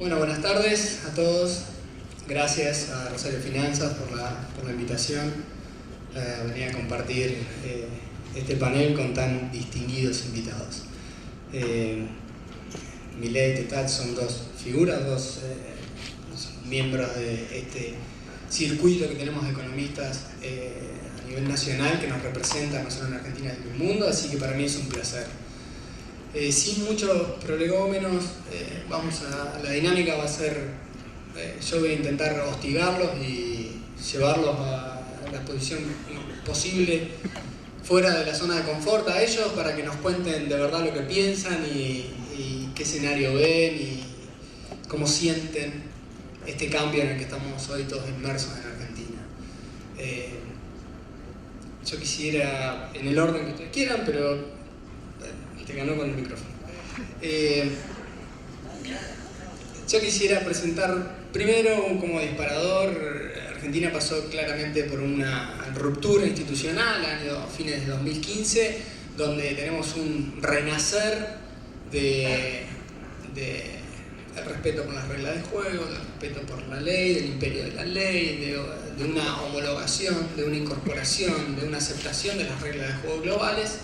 Bueno, buenas tardes a todos. Gracias a Rosario Finanzas por la invitación a venir a compartir este panel con tan distinguidos invitados. Milei y Tetat son dos figuras, dos miembros de este circuito que tenemos de economistas a nivel nacional que nos representa no solo en Argentina sino en el mundo, así que para mí es un placer. Sin muchos prolegómenos, la dinámica va a ser, yo voy a intentar hostigarlos y llevarlos a la posición posible fuera de la zona de confort a ellos para que nos cuenten de verdad lo que piensan y qué escenario ven y cómo sienten este cambio en el que estamos hoy todos inmersos en Argentina. Yo quisiera, en el orden que ustedes quieran, pero te ganó con el micrófono. Yo quisiera presentar primero como disparador. Argentina pasó claramente por una ruptura institucional, fines de 2015, donde tenemos un renacer del respeto por las reglas de juego, del respeto por la ley, del imperio de la ley, de una homologación, de una incorporación, de una aceptación de las reglas de juego globales,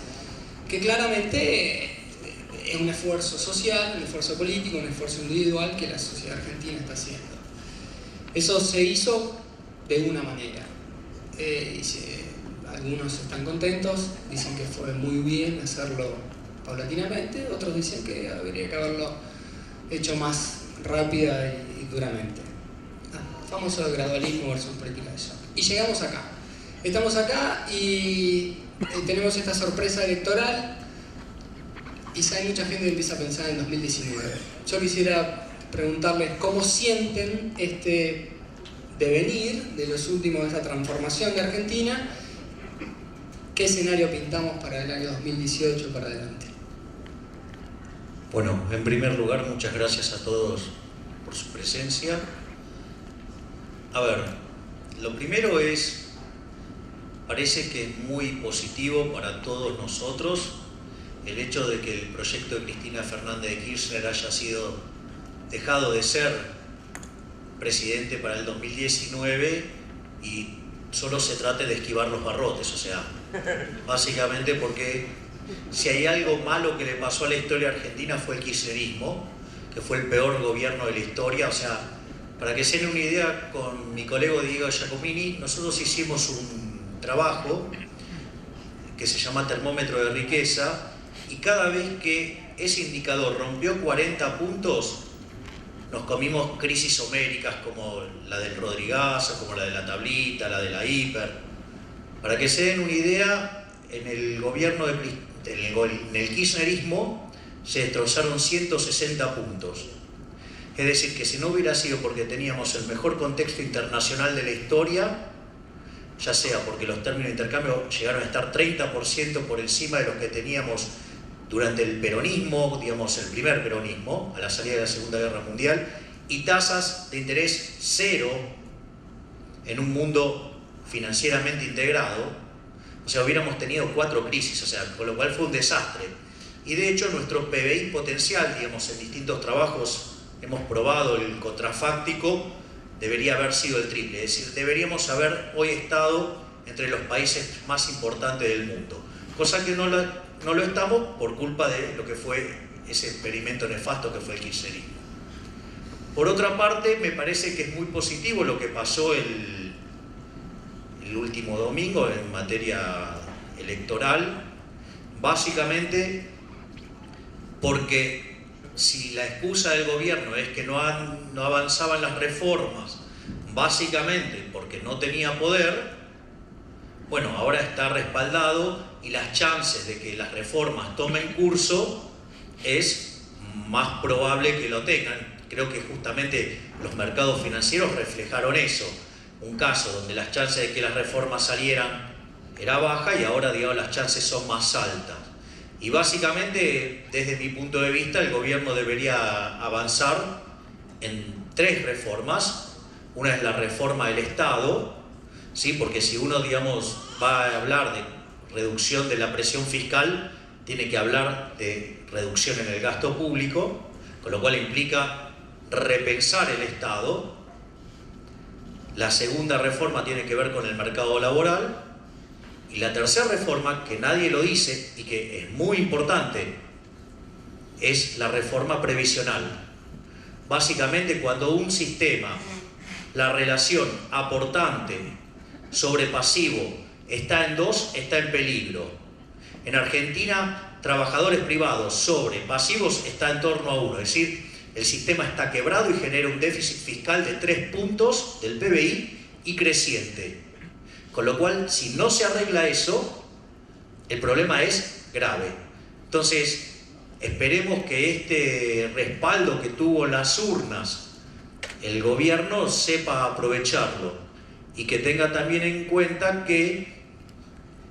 que claramente es un esfuerzo social, un esfuerzo político, un esfuerzo individual que la sociedad argentina está haciendo. Eso se hizo de una manera. Algunos están contentos, dicen que fue muy bien hacerlo paulatinamente, otros dicen que habría que haberlo hecho más rápida y duramente. Famoso gradualismo versus política de shock. Y llegamos acá. Estamos acá y tenemos esta sorpresa electoral y hay mucha gente que empieza a pensar en 2019. Yo quisiera preguntarles cómo sienten este devenir de los últimos de esta transformación de Argentina, qué escenario pintamos para el año 2018 para adelante. Bueno, en primer lugar, muchas gracias a todos por su presencia. A ver, lo primero es, parece que es muy positivo para todos nosotros el hecho de que el proyecto de Cristina Fernández de Kirchner haya sido dejado de ser presidente para el 2019 y solo se trate de esquivar los barrotes, o sea, básicamente porque si hay algo malo que le pasó a la historia argentina fue el kirchnerismo, que fue el peor gobierno de la historia. O sea, para que se den una idea, con mi colega Diego Giacomini, nosotros hicimos un trabajo que se llama Termómetro de Riqueza, y cada vez que ese indicador rompió 40 puntos, nos comimos crisis homéricas como la del Rodrigazo, como la de la tablita, la de la hiper. Para que se den una idea, en el gobierno en el kirchnerismo se destrozaron 160 puntos. Es decir, que si no hubiera sido porque teníamos el mejor contexto internacional de la historia, ya sea porque los términos de intercambio llegaron a estar 30% por encima de los que teníamos durante el peronismo, digamos el primer peronismo, a la salida de la Segunda Guerra Mundial, y tasas de interés cero en un mundo financieramente integrado, o sea, hubiéramos tenido 4 crisis, o sea, con lo cual fue un desastre. Y de hecho nuestro PBI potencial, digamos, en distintos trabajos hemos probado el contrafáctico, debería haber sido el triple, es decir, deberíamos haber hoy estado entre los países más importantes del mundo, cosa que no lo estamos por culpa de lo que fue ese experimento nefasto que fue el kirchnerismo. Por otra parte, me parece que es muy positivo lo que pasó el último domingo en materia electoral, básicamente porque si la excusa del gobierno es que no avanzaban las reformas, básicamente porque no tenía poder, bueno, ahora está respaldado y las chances de que las reformas tomen curso es más probable que lo tengan. Creo que justamente los mercados financieros reflejaron eso. Un caso donde las chances de que las reformas salieran era baja y ahora, digamos, las chances son más altas. Y básicamente, desde mi punto de vista, el gobierno debería avanzar en 3 reformas. Una es la reforma del Estado, ¿sí? Porque si uno, digamos, va a hablar de reducción de la presión fiscal, tiene que hablar de reducción en el gasto público, con lo cual implica repensar el Estado. La segunda reforma tiene que ver con el mercado laboral. Y la tercera reforma, que nadie lo dice y que es muy importante, es la reforma previsional. Básicamente, cuando un sistema, la relación aportante sobre pasivo está en 2, está en peligro. En Argentina, trabajadores privados sobre pasivos está en torno a 1, es decir, el sistema está quebrado y genera un déficit fiscal de 3 puntos del PBI y creciente. Con lo cual, si no se arregla eso, el problema es grave. Entonces, esperemos que este respaldo que tuvo las urnas, el gobierno sepa aprovecharlo y que tenga también en cuenta que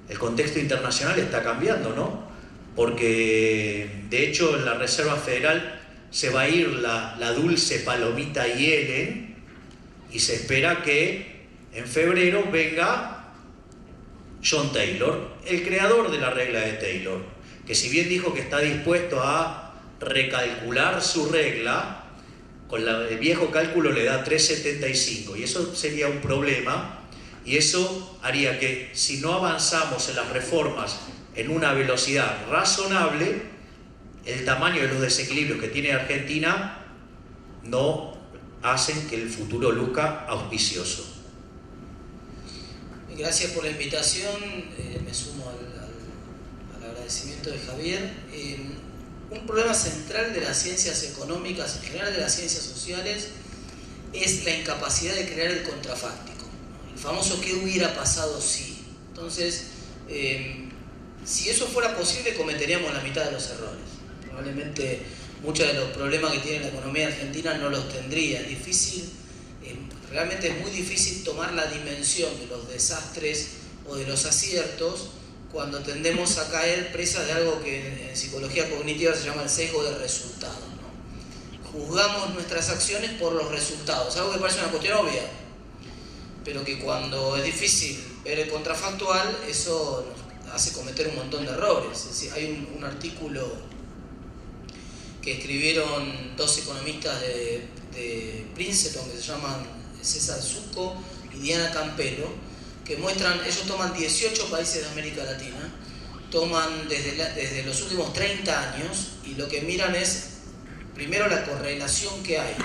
el contexto internacional está cambiando, ¿no? Porque, de hecho, en la Reserva Federal se va a ir la dulce palomita Yellen y se espera que en febrero venga John Taylor, el creador de la regla de Taylor, que si bien dijo que está dispuesto a recalcular su regla, con el viejo cálculo le da 3,75 y eso sería un problema, y eso haría que si no avanzamos en las reformas en una velocidad razonable, el tamaño de los desequilibrios que tiene Argentina no hacen que el futuro luzca auspicioso. Gracias por la invitación, me sumo al agradecimiento de Javier. Un problema central de las ciencias económicas, en general de las ciencias sociales, es la incapacidad de crear el contrafáctico. El famoso ¿qué hubiera pasado si? Entonces, si eso fuera posible, cometeríamos la mitad de los errores. Probablemente muchos de los problemas que tiene la economía argentina no los tendría. Es difícil. Realmente es muy difícil tomar la dimensión de los desastres o de los aciertos cuando tendemos a caer presas de algo que en psicología cognitiva se llama el sesgo de resultados, ¿no? Juzgamos nuestras acciones por los resultados, algo que parece una cuestión obvia, pero que cuando es difícil ver el contrafactual, eso nos hace cometer un montón de errores. Es decir, hay un artículo que escribieron dos economistas de Princeton que se llaman César Zucco y Diana Campelo, que muestran, ellos toman 18 países de América Latina, toman desde los últimos 30 años y lo que miran es, primero, la correlación que hay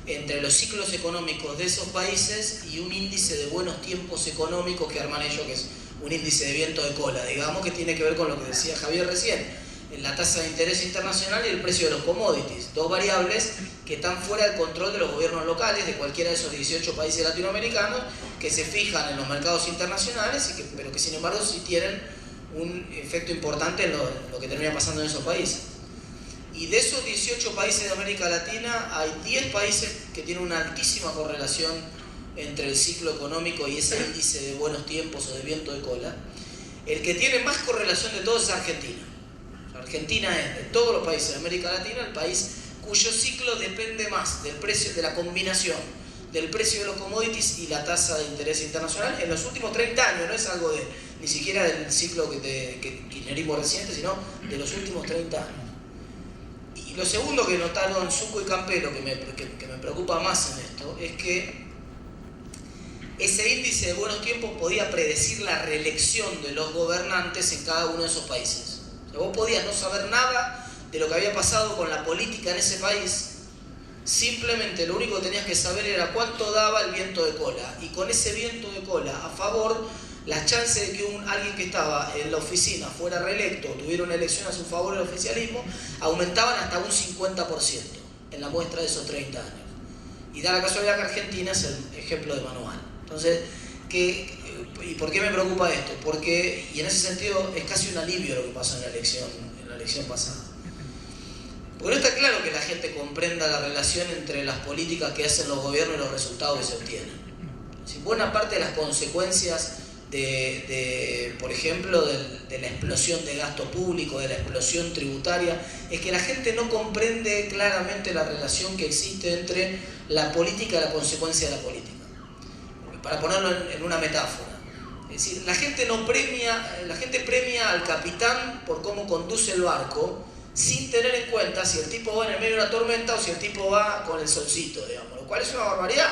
entre los ciclos económicos de esos países y un índice de buenos tiempos económicos que arman ellos, que es un índice de viento de cola, digamos, que tiene que ver con lo que decía Javier recién, la tasa de interés internacional y el precio de los commodities, dos variables que están fuera del control de los gobiernos locales de cualquiera de esos 18 países latinoamericanos que se fijan en los mercados internacionales, pero que sin embargo sí tienen un efecto importante en lo que termina pasando en esos países. Y de esos 18 países de América Latina hay 10 países que tienen una altísima correlación entre el ciclo económico y ese índice de buenos tiempos o de viento de cola. El que tiene más correlación de todos es Argentina. Argentina es, de todos los países de América Latina, el país cuyo ciclo depende más del precio, de la combinación del precio de los commodities y la tasa de interés internacional en los últimos 30 años, no es algo ni siquiera del ciclo que kirchnerismo reciente, sino de los últimos 30 años. Y lo segundo que notaron Zucco y Campelo, que me preocupa más en esto, es que ese índice de buenos tiempos podía predecir la reelección de los gobernantes en cada uno de esos países. Vos podías no saber nada de lo que había pasado con la política en ese país, simplemente lo único que tenías que saber era cuánto daba el viento de cola, y con ese viento de cola a favor, las chances de que alguien que estaba en la oficina fuera reelecto o tuviera una elección a su favor del oficialismo aumentaban hasta un 50% en la muestra de esos 30 años. Y da la casualidad que Argentina es el ejemplo de manual. Entonces, ¿y por qué me preocupa esto? Porque, y en ese sentido, es casi un alivio lo que pasó en la elección pasada. Porque no está claro que la gente comprenda la relación entre las políticas que hacen los gobiernos y los resultados que se obtienen. Si buena parte de las consecuencias por ejemplo, de la explosión de gasto público, de la explosión tributaria, es que la gente no comprende claramente la relación que existe entre la política y la consecuencia de la política. Para ponerlo en una metáfora. Es decir, la gente premia al capitán por cómo conduce el barco sin tener en cuenta si el tipo va en el medio de una tormenta o si el tipo va con el solcito, digamos, lo cual es una barbaridad.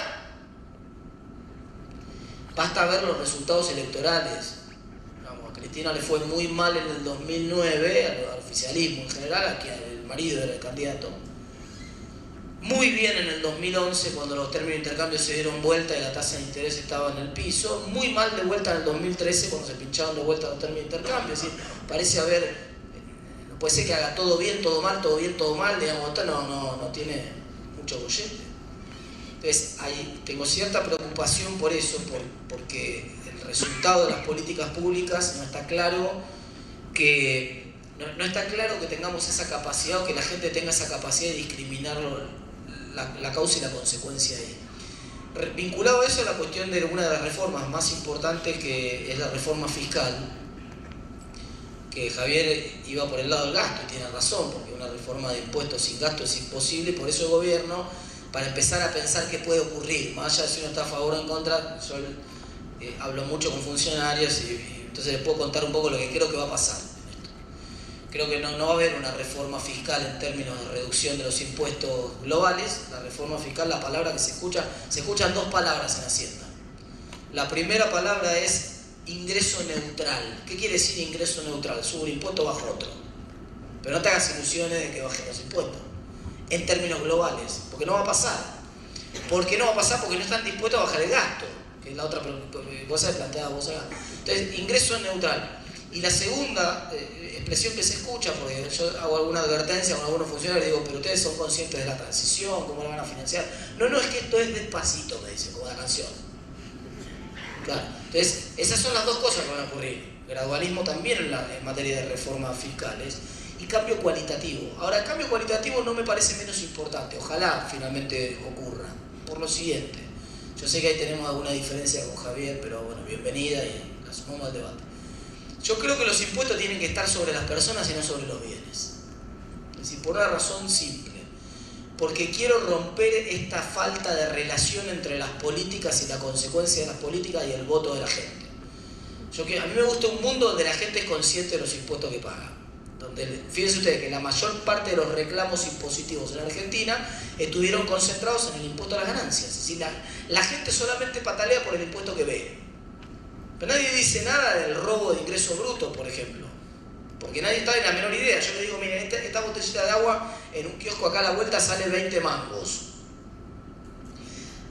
Basta ver los resultados electorales. Vamos, a Cristina le fue muy mal en el 2009, al oficialismo en general, aquí el marido era el candidato. Muy bien en el 2011, cuando los términos de intercambio se dieron vuelta y la tasa de interés estaba en el piso. Muy mal de vuelta en el 2013, cuando se pincharon de vuelta los términos de intercambio. Es decir, parece haber... No puede ser que haga todo bien, todo mal, todo bien, todo mal. Digamos, esto no tiene mucho bollete. Entonces, ahí tengo cierta preocupación por eso, porque el resultado de las políticas públicas no está claro que... No está claro que tengamos esa capacidad o que la gente tenga esa capacidad de discriminar la causa y la consecuencia ahí. Vinculado a eso, la cuestión de una de las reformas más importantes, que es la reforma fiscal, que Javier iba por el lado del gasto, y tiene razón, porque una reforma de impuestos sin gasto es imposible, y por eso el gobierno, para empezar a pensar qué puede ocurrir, más allá de si uno está a favor o en contra, yo hablo mucho con funcionarios y entonces les puedo contar un poco lo que creo que va a pasar. Creo que no va a haber una reforma fiscal en términos de reducción de los impuestos globales. La reforma fiscal, la palabra que se escuchan dos palabras en Hacienda. La primera palabra es ingreso neutral. ¿Qué quiere decir ingreso neutral? Subo un impuesto, bajo otro. Pero no te hagas ilusiones de que bajen los impuestos en términos globales, porque no va a pasar. ¿Por qué no va a pasar? Porque no están dispuestos a bajar el gasto, que es la otra cosa planteada vos acá. Entonces, ingreso neutral. Y la segunda expresión que se escucha, porque yo hago alguna advertencia con algunos funcionarios y digo, pero ustedes son conscientes de la transición, ¿cómo la van a financiar? No, es que esto es despacito, me dicen, como la canción. Claro. Entonces, esas son las dos cosas que van a ocurrir. Gradualismo también en materia de reformas fiscales y cambio cualitativo. Ahora, el cambio cualitativo no me parece menos importante, ojalá finalmente ocurra, por lo siguiente. Yo sé que ahí tenemos alguna diferencia con Javier, pero bueno, bienvenida y la sumamos al debate. Yo creo que los impuestos tienen que estar sobre las personas y no sobre los bienes. Es decir, por una razón simple. Porque quiero romper esta falta de relación entre las políticas y la consecuencia de las políticas y el voto de la gente. A mí me gusta un mundo donde la gente es consciente de los impuestos que paga. Donde, fíjense ustedes que la mayor parte de los reclamos impositivos en Argentina estuvieron concentrados en el impuesto a las ganancias. Es decir, la gente solamente patalea por el impuesto que ve. Pero nadie dice nada del robo de ingresos brutos, por ejemplo. Porque nadie está en la menor idea. Yo le digo, miren, esta botellita de agua en un kiosco acá a la vuelta sale 20 mangos.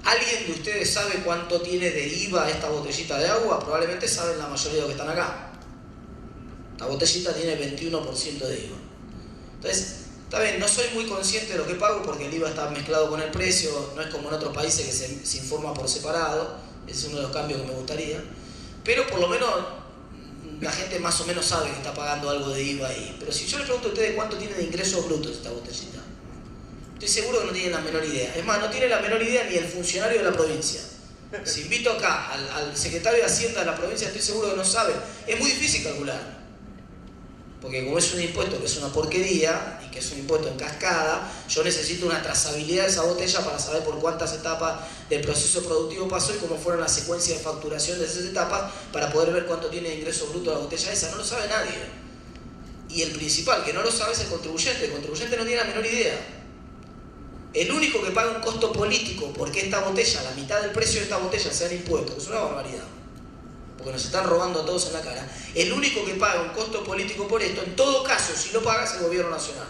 ¿Alguien de ustedes sabe cuánto tiene de IVA esta botellita de agua? Probablemente saben la mayoría de los que están acá. Esta botellita tiene 21% de IVA. Entonces, está bien, no soy muy consciente de lo que pago porque el IVA está mezclado con el precio. No es como en otros países que se informa por separado. Ese es uno de los cambios que me gustaría. Pero por lo menos la gente más o menos sabe que está pagando algo de IVA ahí. Pero si yo le pregunto a ustedes cuánto tiene de ingresos brutos esta botellita, estoy seguro que no tienen la menor idea. Es más, no tiene la menor idea ni el funcionario de la provincia. Si invito acá al secretario de Hacienda de la provincia, estoy seguro que no sabe. Es muy difícil calcular. Porque como es un impuesto que es una porquería y que es un impuesto en cascada, yo necesito una trazabilidad de esa botella para saber por cuántas etapas del proceso productivo pasó y cómo fueron las secuencias de facturación de esas etapas para poder ver cuánto tiene de ingreso bruto la botella esa. No lo sabe nadie. Y el principal que no lo sabe es el contribuyente. El contribuyente no tiene la menor idea. El único que paga un costo político porque esta botella, la mitad del precio de esta botella sea el impuesto, que es una barbaridad, porque nos están robando a todos en la cara, el único que paga un costo político por esto, en todo caso, si lo paga es el gobierno nacional.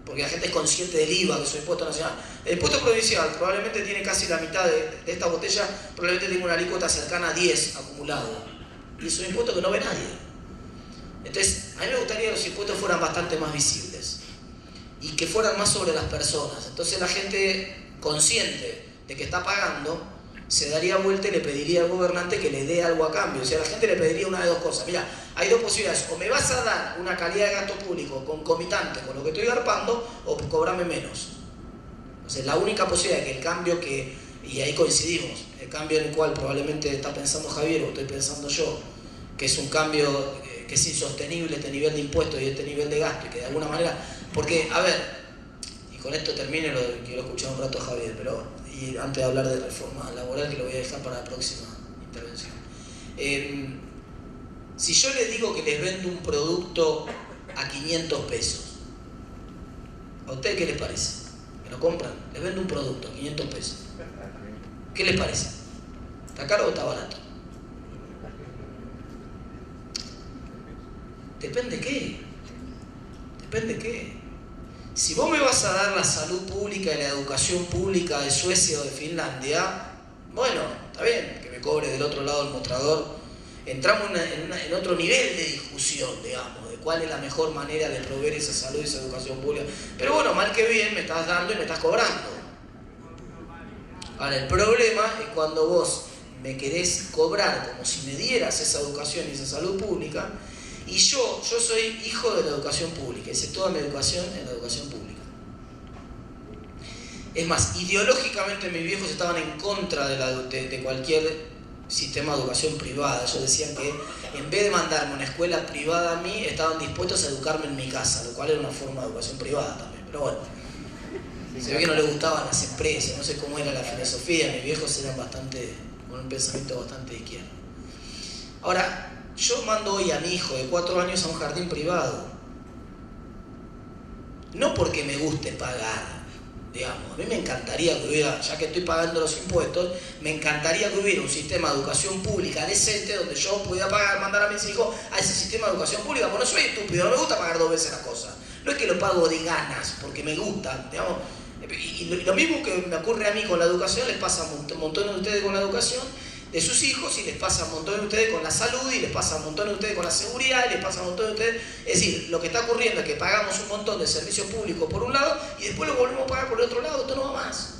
Porque la gente es consciente del IVA, que es un impuesto nacional. El impuesto provincial probablemente tiene casi la mitad de esta botella, probablemente tiene una alícuota cercana a 10 acumulado. Y es un impuesto que no ve nadie. Entonces, a mí me gustaría que los impuestos fueran bastante más visibles y que fueran más sobre las personas. Entonces la gente consciente de que está pagando se daría vuelta y le pediría al gobernante que le dé algo a cambio. O sea, la gente le pediría una de dos cosas. Mira, hay dos posibilidades. O me vas a dar una calidad de gasto público concomitante con lo que estoy garpando, o cobrame menos. O sea, la única posibilidad de que el cambio que, y ahí coincidimos, el cambio en el cual probablemente está pensando Javier o estoy pensando yo, que es un cambio que es insostenible este nivel de impuestos y este nivel de gasto, y que de alguna manera, porque, a ver, y con esto termino, quiero escuchar un rato a Javier, pero y antes de hablar de reforma laboral, que lo voy a dejar para la próxima intervención. Si yo les digo que les vendo un producto a 500 pesos, ¿A ustedes qué les parece? ¿Me lo compran? Les vendo un producto, 500 pesos. ¿Qué les parece? ¿Está caro o está barato? Depende qué. Depende qué. Si vos me vas a dar la salud pública y la educación pública de Suecia o de Finlandia, bueno, está bien, que me cobre del otro lado del mostrador. Entramos en otro nivel de discusión, digamos, de cuál es la mejor manera de proveer esa salud y esa educación pública. Pero bueno, mal que bien, me estás dando y me estás cobrando. Ahora, el problema es cuando vos me querés cobrar como si me dieras esa educación y esa salud pública, y yo soy hijo de la educación pública, hice toda mi educación en la educación pública. Es más, ideológicamente mis viejos estaban en contra de cualquier sistema de educación privada. Ellos decían que en vez de mandarme a una escuela privada a mí, estaban dispuestos a educarme en mi casa, lo cual era una forma de educación privada también. Pero bueno, se ve que no les gustaban las empresas, no sé cómo era la filosofía. Mis viejos eran bastante, con un pensamiento bastante de izquierda. Ahora, yo mando hoy a mi hijo de 4 años a un jardín privado, no porque me guste pagar, digamos. A mí me encantaría que hubiera, ya que estoy pagando los impuestos, me encantaría que hubiera un sistema de educación pública decente donde yo pudiera pagar, mandar a mis hijos a ese sistema de educación pública, porque no soy estúpido, no me gusta pagar 2 veces las cosas. No es que lo pago de ganas, porque me gusta, digamos. Y lo mismo que me ocurre a mí con la educación, les pasa a un montón de ustedes con la educación de sus hijos, y les pasa a un montón de ustedes con la salud, y les pasa a un montón de ustedes con la seguridad, y les pasa a un montón de ustedes. Es decir, lo que está ocurriendo es que pagamos un montón de servicios públicos por un lado y después lo volvemos a pagar por el otro lado. Esto no va más.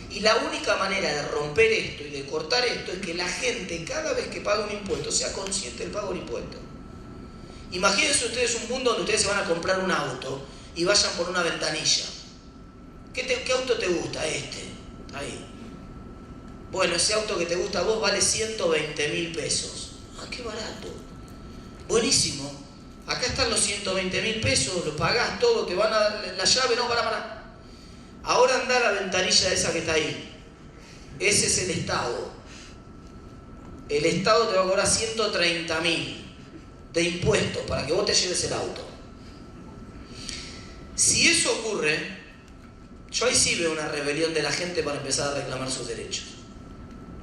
Y la única manera de romper esto y de cortar esto es que la gente, cada vez que paga un impuesto, sea consciente del pago del impuesto. Imagínense ustedes un mundo donde ustedes se van a comprar un auto y vayan por una ventanilla. ¿Qué auto te gusta? Ahí. Bueno, ese auto que te gusta a vos vale 120.000 pesos. Ah, qué barato. Buenísimo. Acá están los 120.000 pesos, lo pagás todo, te van a dar la llave, no, para. Ahora anda a la ventanilla esa que está ahí. Ese es el Estado. El Estado te va a cobrar 130.000 de impuestos para que vos te lleves el auto. Si eso ocurre, yo ahí sí veo una rebelión de la gente para empezar a reclamar sus derechos.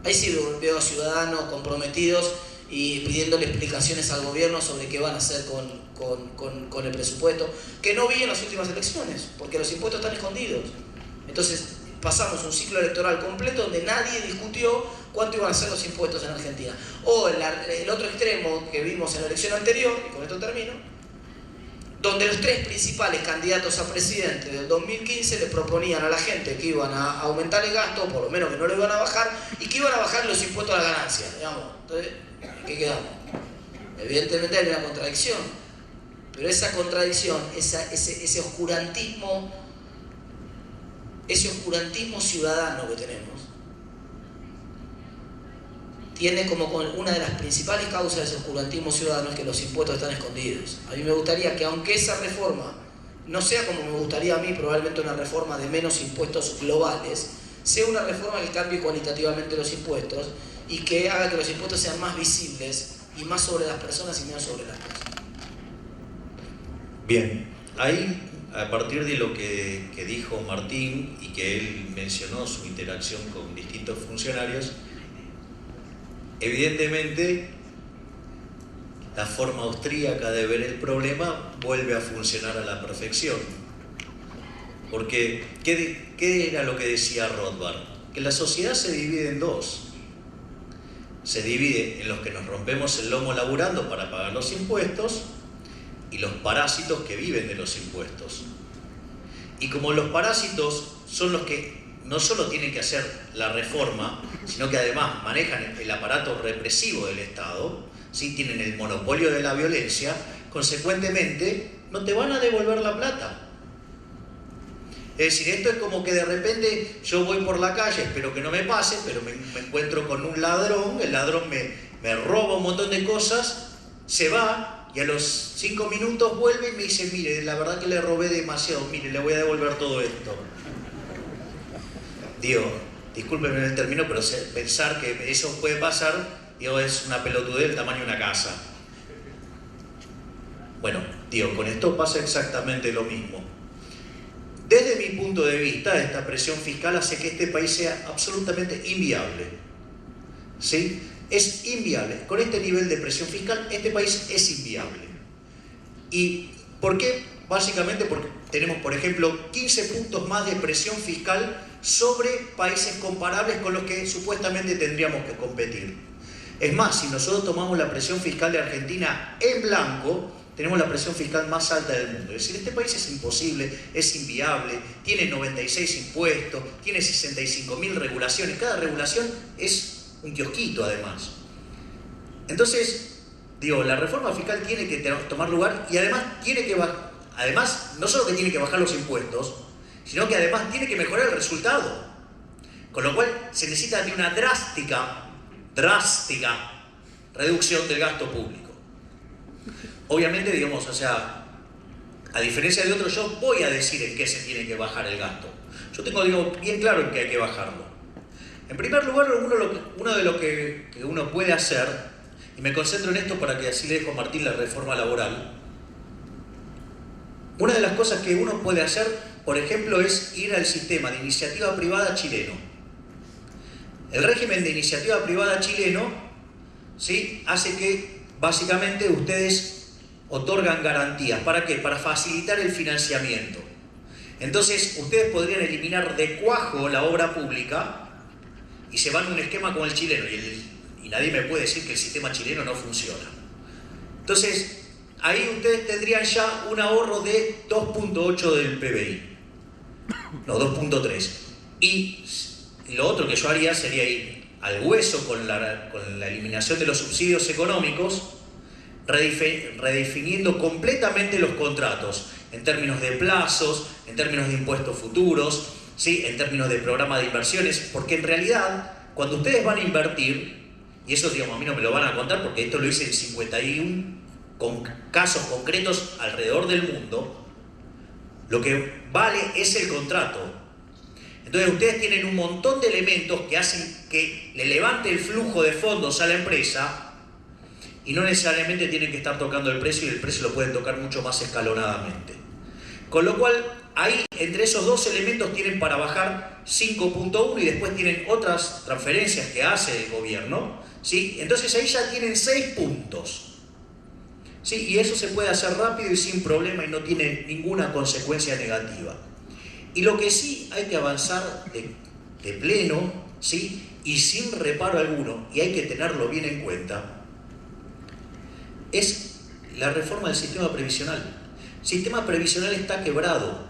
Ahí sí veo a ciudadanos comprometidos y pidiéndole explicaciones al gobierno sobre qué van a hacer con el presupuesto, que no vi en las últimas elecciones, porque los impuestos están escondidos. Entonces pasamos un ciclo electoral completo donde nadie discutió cuánto iban a ser los impuestos en Argentina. O el otro extremo que vimos en la elección anterior, y con esto termino, donde los 3 principales candidatos a presidente del 2015 le proponían a la gente que iban a aumentar el gasto, por lo menos que no lo iban a bajar, y que iban a bajar los impuestos a la ganancia, digamos. Entonces, ¿en qué quedamos? Evidentemente hay una contradicción, pero esa contradicción, ese oscurantismo ciudadano que tenemos, tiene como una de las principales causas de ese oscurantismo ciudadano es que los impuestos están escondidos. A mí me gustaría que, aunque esa reforma no sea como me gustaría a mí, probablemente una reforma de menos impuestos globales, sea una reforma que cambie cualitativamente los impuestos y que haga que los impuestos sean más visibles y más sobre las personas y menos sobre las cosas. Bien, ahí a partir de lo que dijo Martín y que él mencionó su interacción con distintos funcionarios, evidentemente la forma austríaca de ver el problema vuelve a funcionar a la perfección. Porque, ¿qué era lo que decía Rothbard? Que la sociedad se divide en 2. Se divide en los que nos rompemos el lomo laburando para pagar los impuestos y los parásitos que viven de los impuestos. Y como los parásitos son los que no solo tienen que hacer la reforma, sino que además manejan el aparato represivo del Estado, ¿sí? Tienen el monopolio de la violencia, consecuentemente no te van a devolver la plata. Es decir, esto es como que de repente yo voy por la calle, espero que no me pase, pero me encuentro con un ladrón, el ladrón me roba un montón de cosas, se va y a los 5 minutos vuelve y me dice, mire, la verdad que le robé demasiado, mire, le voy a devolver todo esto. Digo, discúlpenme el término, pero pensar que eso puede pasar, digo, es una pelotudez del tamaño de una casa. Bueno, digo, con esto pasa exactamente lo mismo. mi punto de vista, esta presión fiscal hace que este país sea absolutamente inviable. ¿Sí? Es inviable. Con este nivel de presión fiscal, este país es inviable. ¿Y por qué? Básicamente porque tenemos, por ejemplo, 15 puntos más de presión fiscal sobre países comparables con los que supuestamente tendríamos que competir. Es más, si nosotros tomamos la presión fiscal de Argentina en blanco, tenemos la presión fiscal más alta del mundo. Es decir, este país es imposible, es inviable, tiene 96 impuestos, tiene 65.000 regulaciones. Cada regulación es un kiosquito, además. Entonces, digo, la reforma fiscal tiene que tomar lugar y además tiene que bajar. Además, no solo que tiene que bajar los impuestos, sino que además tiene que mejorar el resultado. Con lo cual, se necesita de una drástica reducción del gasto público. Obviamente, digamos, o sea, a diferencia de otros, yo voy a decir en qué se tiene que bajar el gasto. Yo tengo, digo, bien claro en qué hay que bajarlo. En primer lugar, uno de lo que uno puede hacer, y me concentro en esto para que así le dejo a Martín la reforma laboral, una de las cosas que uno puede hacer, por ejemplo, es ir al sistema de iniciativa privada chileno. El régimen de iniciativa privada chileno, ¿sí?, hace que básicamente ustedes otorgan garantías. ¿Para qué? Para facilitar el financiamiento. Entonces, ustedes podrían eliminar de cuajo la obra pública y se van a un esquema como el chileno. Y nadie me puede decir que el sistema chileno no funciona. Entonces, ahí ustedes tendrían ya un ahorro de 2.8 del PBI. No, 2.3. Y lo otro que yo haría sería ir al hueso con la eliminación de los subsidios económicos, redefiniendo completamente los contratos en términos de plazos, en términos de impuestos futuros, ¿sí?, en términos de programa de inversiones, porque en realidad, cuando ustedes van a invertir, y eso, digamos, a mí no me lo van a contar porque esto lo hice en 51 con casos concretos alrededor del mundo, lo que vale es el contrato. Entonces ustedes tienen un montón de elementos que hacen que le levante el flujo de fondos a la empresa y no necesariamente tienen que estar tocando el precio, y el precio lo pueden tocar mucho más escalonadamente. Con lo cual, ahí, entre esos dos elementos tienen para bajar 5.1 y después tienen otras transferencias que hace el gobierno, ¿sí? Entonces ahí ya tienen 6 puntos. ¿Sí? Y eso se puede hacer rápido y sin problema y no tiene ninguna consecuencia negativa. Y lo que sí hay que avanzar de pleno, ¿sí?, y sin reparo alguno, y hay que tenerlo bien en cuenta, es la reforma del sistema previsional. El sistema previsional está quebrado.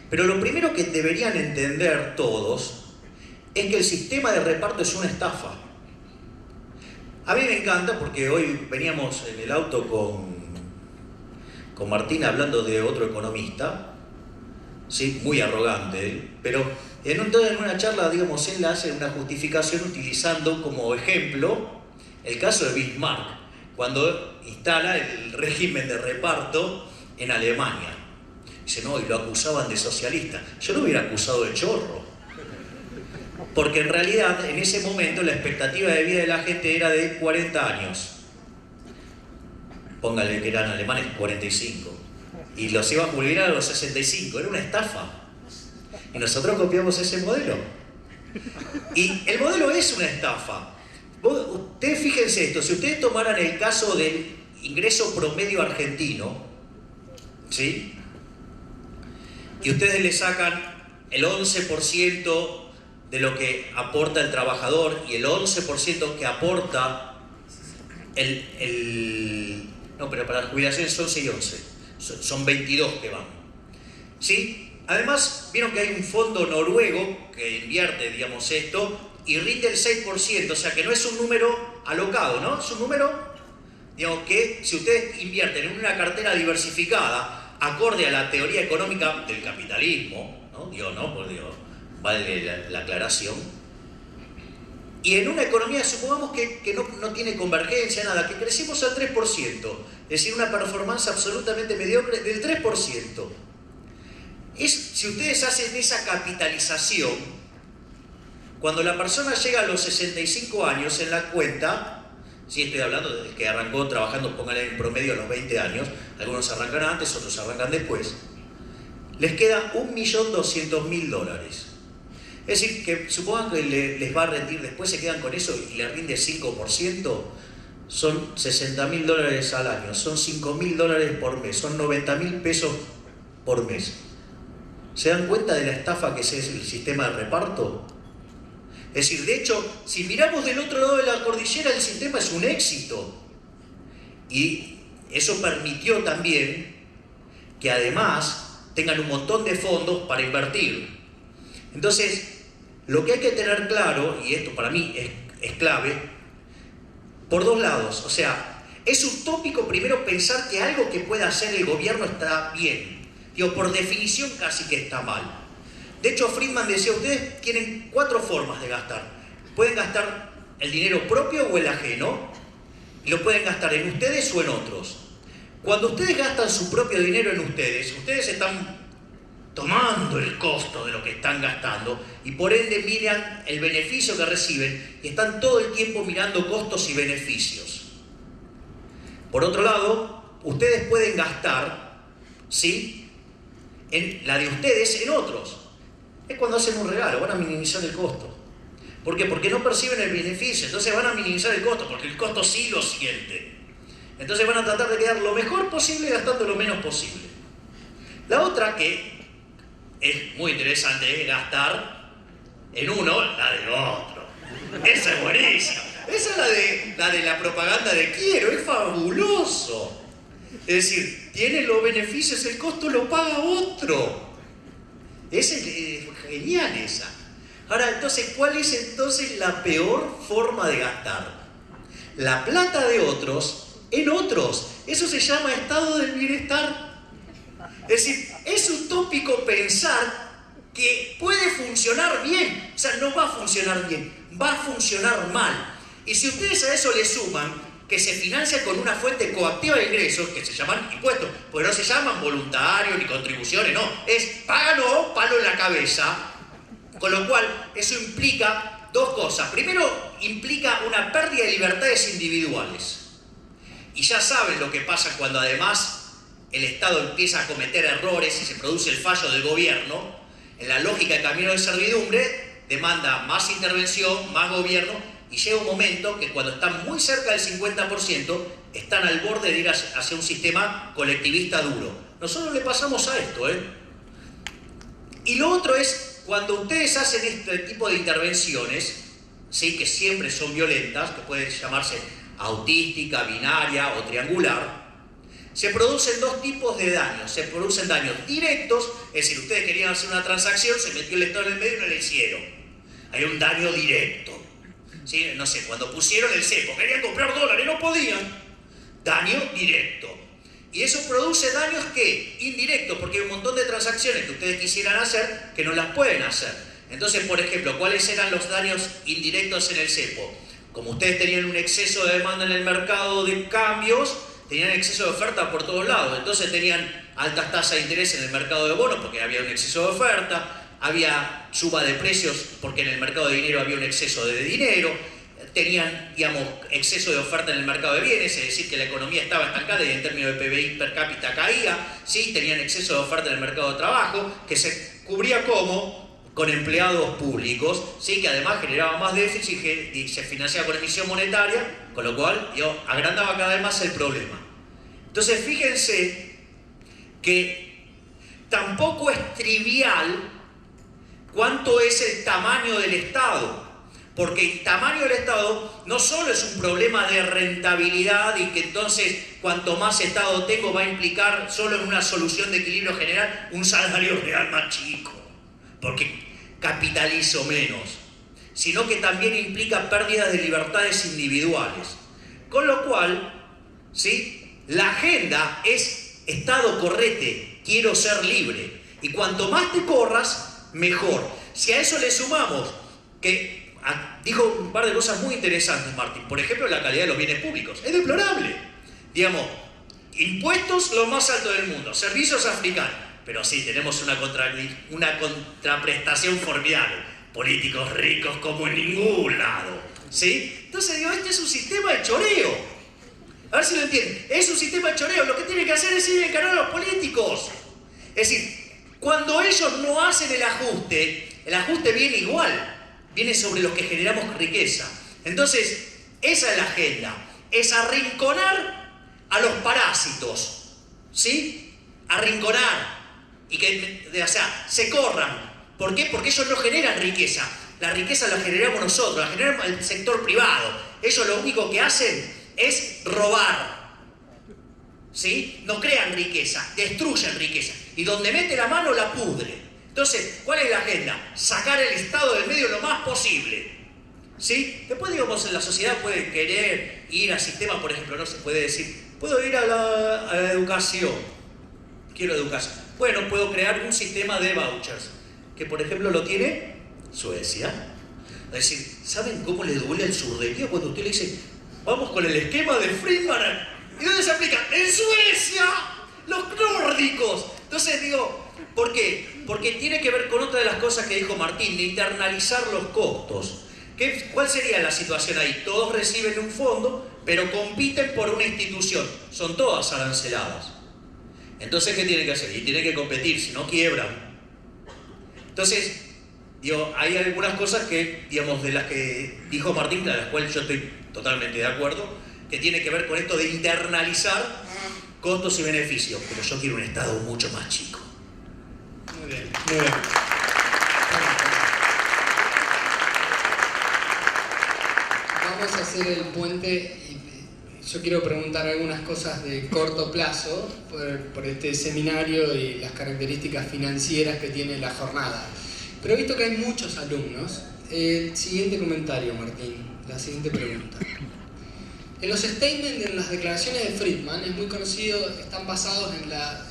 Pero lo primero que deberían entender todos es que el sistema de reparto es una estafa. A mí me encanta porque hoy veníamos en el auto con Martín hablando de otro economista, ¿sí?, muy arrogante, pero en una charla, digamos, él hace una justificación utilizando como ejemplo el caso de Bismarck, cuando instala el régimen de reparto en Alemania. Dice, no, y lo acusaban de socialista. Yo lo hubiera acusado de chorro. Porque en realidad, en ese momento, la expectativa de vida de la gente era de 40 años. Póngale que eran alemanes 45. Y los iba a jubilar a los 65. Era una estafa. Y nosotros copiamos ese modelo. Y el modelo es una estafa. Ustedes fíjense esto, si ustedes tomaran el caso del ingreso promedio argentino, ¿sí?, y ustedes le sacan el 11% de lo que aporta el trabajador y el 11% que aporta no, pero para las jubilaciones son 6 y 11, son 22 que van, ¿sí? Además, vieron que hay un fondo noruego que invierte, digamos, esto, y rinde el 6%, o sea que no es un número alocado, ¿no? Es un número, digamos, que si ustedes invierten en una cartera diversificada, acorde a la teoría económica del capitalismo, ¿no? Digo, no, pues digo, vale la aclaración. Y en una economía, supongamos que no tiene convergencia, nada, que crecimos al 3%, es decir, una performance absolutamente mediocre del 3%. Si ustedes hacen esa capitalización, cuando la persona llega a los 65 años en la cuenta, sí, estoy hablando del que arrancó trabajando, pónganle en promedio a los 20 años, algunos arrancan antes, otros arrancan después, les queda 1.200.000 dólares. Es decir, que supongan que les va a rendir, después se quedan con eso y les rinde 5%, son 60.000 dólares al año, son 5.000 dólares por mes, son 90.000 pesos por mes. ¿Se dan cuenta de la estafa que es el sistema de reparto? Es decir, de hecho, si miramos del otro lado de la cordillera, el sistema es un éxito. Y eso permitió también que además tengan un montón de fondos para invertir. Entonces, lo que hay que tener claro, y esto para mí es clave, por dos lados. O sea, es utópico primero pensar que algo que pueda hacer el gobierno está bien. Digo, por definición casi que está mal. De hecho, Friedman decía, ustedes tienen 4 formas de gastar. Pueden gastar el dinero propio o el ajeno, y lo pueden gastar en ustedes o en otros. Cuando ustedes gastan su propio dinero en ustedes están tomando el costo de lo que están gastando y por ende miran el beneficio que reciben y están todo el tiempo mirando costos y beneficios. Por otro lado, ustedes pueden gastar, ¿sí?, en la de ustedes en otros. Es cuando hacen un regalo, van a minimizar el costo. ¿Por qué? Porque no perciben el beneficio, entonces van a minimizar el costo, porque el costo sí lo sienten. Entonces van a tratar de quedar lo mejor posible gastando lo menos posible. La otra, que es muy interesante, es gastar en uno la del otro. Esa es buenísima. Esa es la de la propaganda de quiero, es fabuloso. Es decir, tiene los beneficios, el costo lo paga otro. Es genial esa. Ahora, entonces, ¿cuál es entonces la peor forma de gastar? La plata de otros en otros. Eso se llama estado del bienestar. Es decir, es utópico pensar que puede funcionar bien. O sea, no va a funcionar bien, va a funcionar mal. Y si ustedes a eso le suman que se financia con una fuente coactiva de ingresos, que se llaman impuestos, pues no se llaman voluntarios ni contribuciones, no, es pagan o palo en la cabeza. Con lo cual, eso implica dos cosas. Primero, implica una pérdida de libertades individuales. Y ya saben lo que pasa cuando además el Estado empieza a cometer errores y se produce el fallo del gobierno. En la lógica de camino de servidumbre, demanda más intervención, más gobierno, y llega un momento que cuando están muy cerca del 50%, están al borde de ir hacia un sistema colectivista duro. Nosotros le pasamos a esto, Y lo otro es, cuando ustedes hacen este tipo de intervenciones, ¿sí?, que siempre son violentas, que pueden llamarse autística, binaria o triangular, se producen dos tipos de daños. Se producen daños directos, es decir, ustedes querían hacer una transacción, se metió el Estado en el medio y no le hicieron. Hay un daño directo. ¿Sí? No sé, cuando pusieron el cepo, querían comprar dólares, no podían. Daño directo. Y eso produce daños ¿qué? Indirectos, porque hay un montón de transacciones que ustedes quisieran hacer que no las pueden hacer. Entonces, por ejemplo, ¿cuáles eran los daños indirectos en el cepo? Como ustedes tenían un exceso de demanda en el mercado de cambios, tenían exceso de oferta por todos lados. Entonces tenían altas tasas de interés en el mercado de bonos porque había un exceso de oferta, había suba de precios porque en el mercado de dinero había un exceso de dinero, tenían, digamos, exceso de oferta en el mercado de bienes, es decir, que la economía estaba estancada y en términos de PBI per cápita caía, ¿sí? Tenían exceso de oferta en el mercado de trabajo, que se cubría como con empleados públicos, ¿sí?, que además generaba más déficit y se financiaba con emisión monetaria, con lo cual agrandaba cada vez más el problema. Entonces, fíjense que tampoco es trivial cuánto es el tamaño del Estado, porque el tamaño del Estado no solo es un problema de rentabilidad y que entonces cuanto más Estado tengo va a implicar solo en una solución de equilibrio general un salario real más chico, porque capitalizo menos, sino que también implica pérdidas de libertades individuales. Con lo cual, ¿sí?, la agenda es Estado, correte, quiero ser libre. Y cuanto más te corras, mejor. Si a eso le sumamos que dijo un par de cosas muy interesantes, Martín. Por ejemplo, la calidad de los bienes públicos. Es deplorable. Digamos, impuestos los más altos del mundo, servicios africanos. Pero sí, tenemos una contraprestación formidable. Políticos ricos como en ningún lado. ¿Sí? Entonces digo, este es un sistema de choreo. A ver si lo entienden. Es un sistema de choreo. Lo que tiene que hacer es ir a encarar a los políticos. Es decir, Cuando ellos no hacen el ajuste viene igual, viene sobre los que generamos riqueza. Entonces, esa es la agenda, es arrinconar a los parásitos, ¿sí? Arrinconar y que, o sea, se corran. ¿Por qué? Porque ellos no generan riqueza. La riqueza la generamos nosotros, la generamos el sector privado. Ellos lo único que hacen es robar, ¿sí? No crean riqueza, destruyen riqueza. Y donde mete la mano la pudre. Entonces, ¿cuál es la agenda? Sacar el Estado del medio lo más posible, ¿sí? Después, digamos, en la sociedad puede querer ir al sistema, por ejemplo, no se puede decir, puedo ir a la educación, quiero educación. Bueno, puedo crear un sistema de vouchers, que por ejemplo lo tiene Suecia. Es decir, ¿saben cómo le duele el surderío cuando usted le dice, vamos con el esquema de Friedman? ¿Y dónde se aplica? ¡En Suecia! ¡Los nórdicos! Entonces digo, ¿por qué? Porque tiene que ver con otra de las cosas que dijo Martín, de internalizar los costos. ¿Cuál sería la situación ahí? Todos reciben un fondo, pero compiten por una institución. Son todas aranceladas. Entonces, ¿qué tienen que hacer? Y tienen que competir, si no quiebran. Entonces, digo, hay algunas cosas que, digamos, de las que dijo Martín, de las cuales yo estoy totalmente de acuerdo, que tiene que ver con esto de internalizar costos y beneficios. Pero yo quiero un Estado mucho más chico. Muy bien, muy bien. Vamos a hacer el puente. Yo quiero preguntar algunas cosas de corto plazo por este seminario y las características financieras que tiene la jornada. Pero he visto que hay muchos alumnos. El siguiente comentario, Martín, la siguiente pregunta. En los statements, en las declaraciones de Friedman, es muy conocido, están basados en la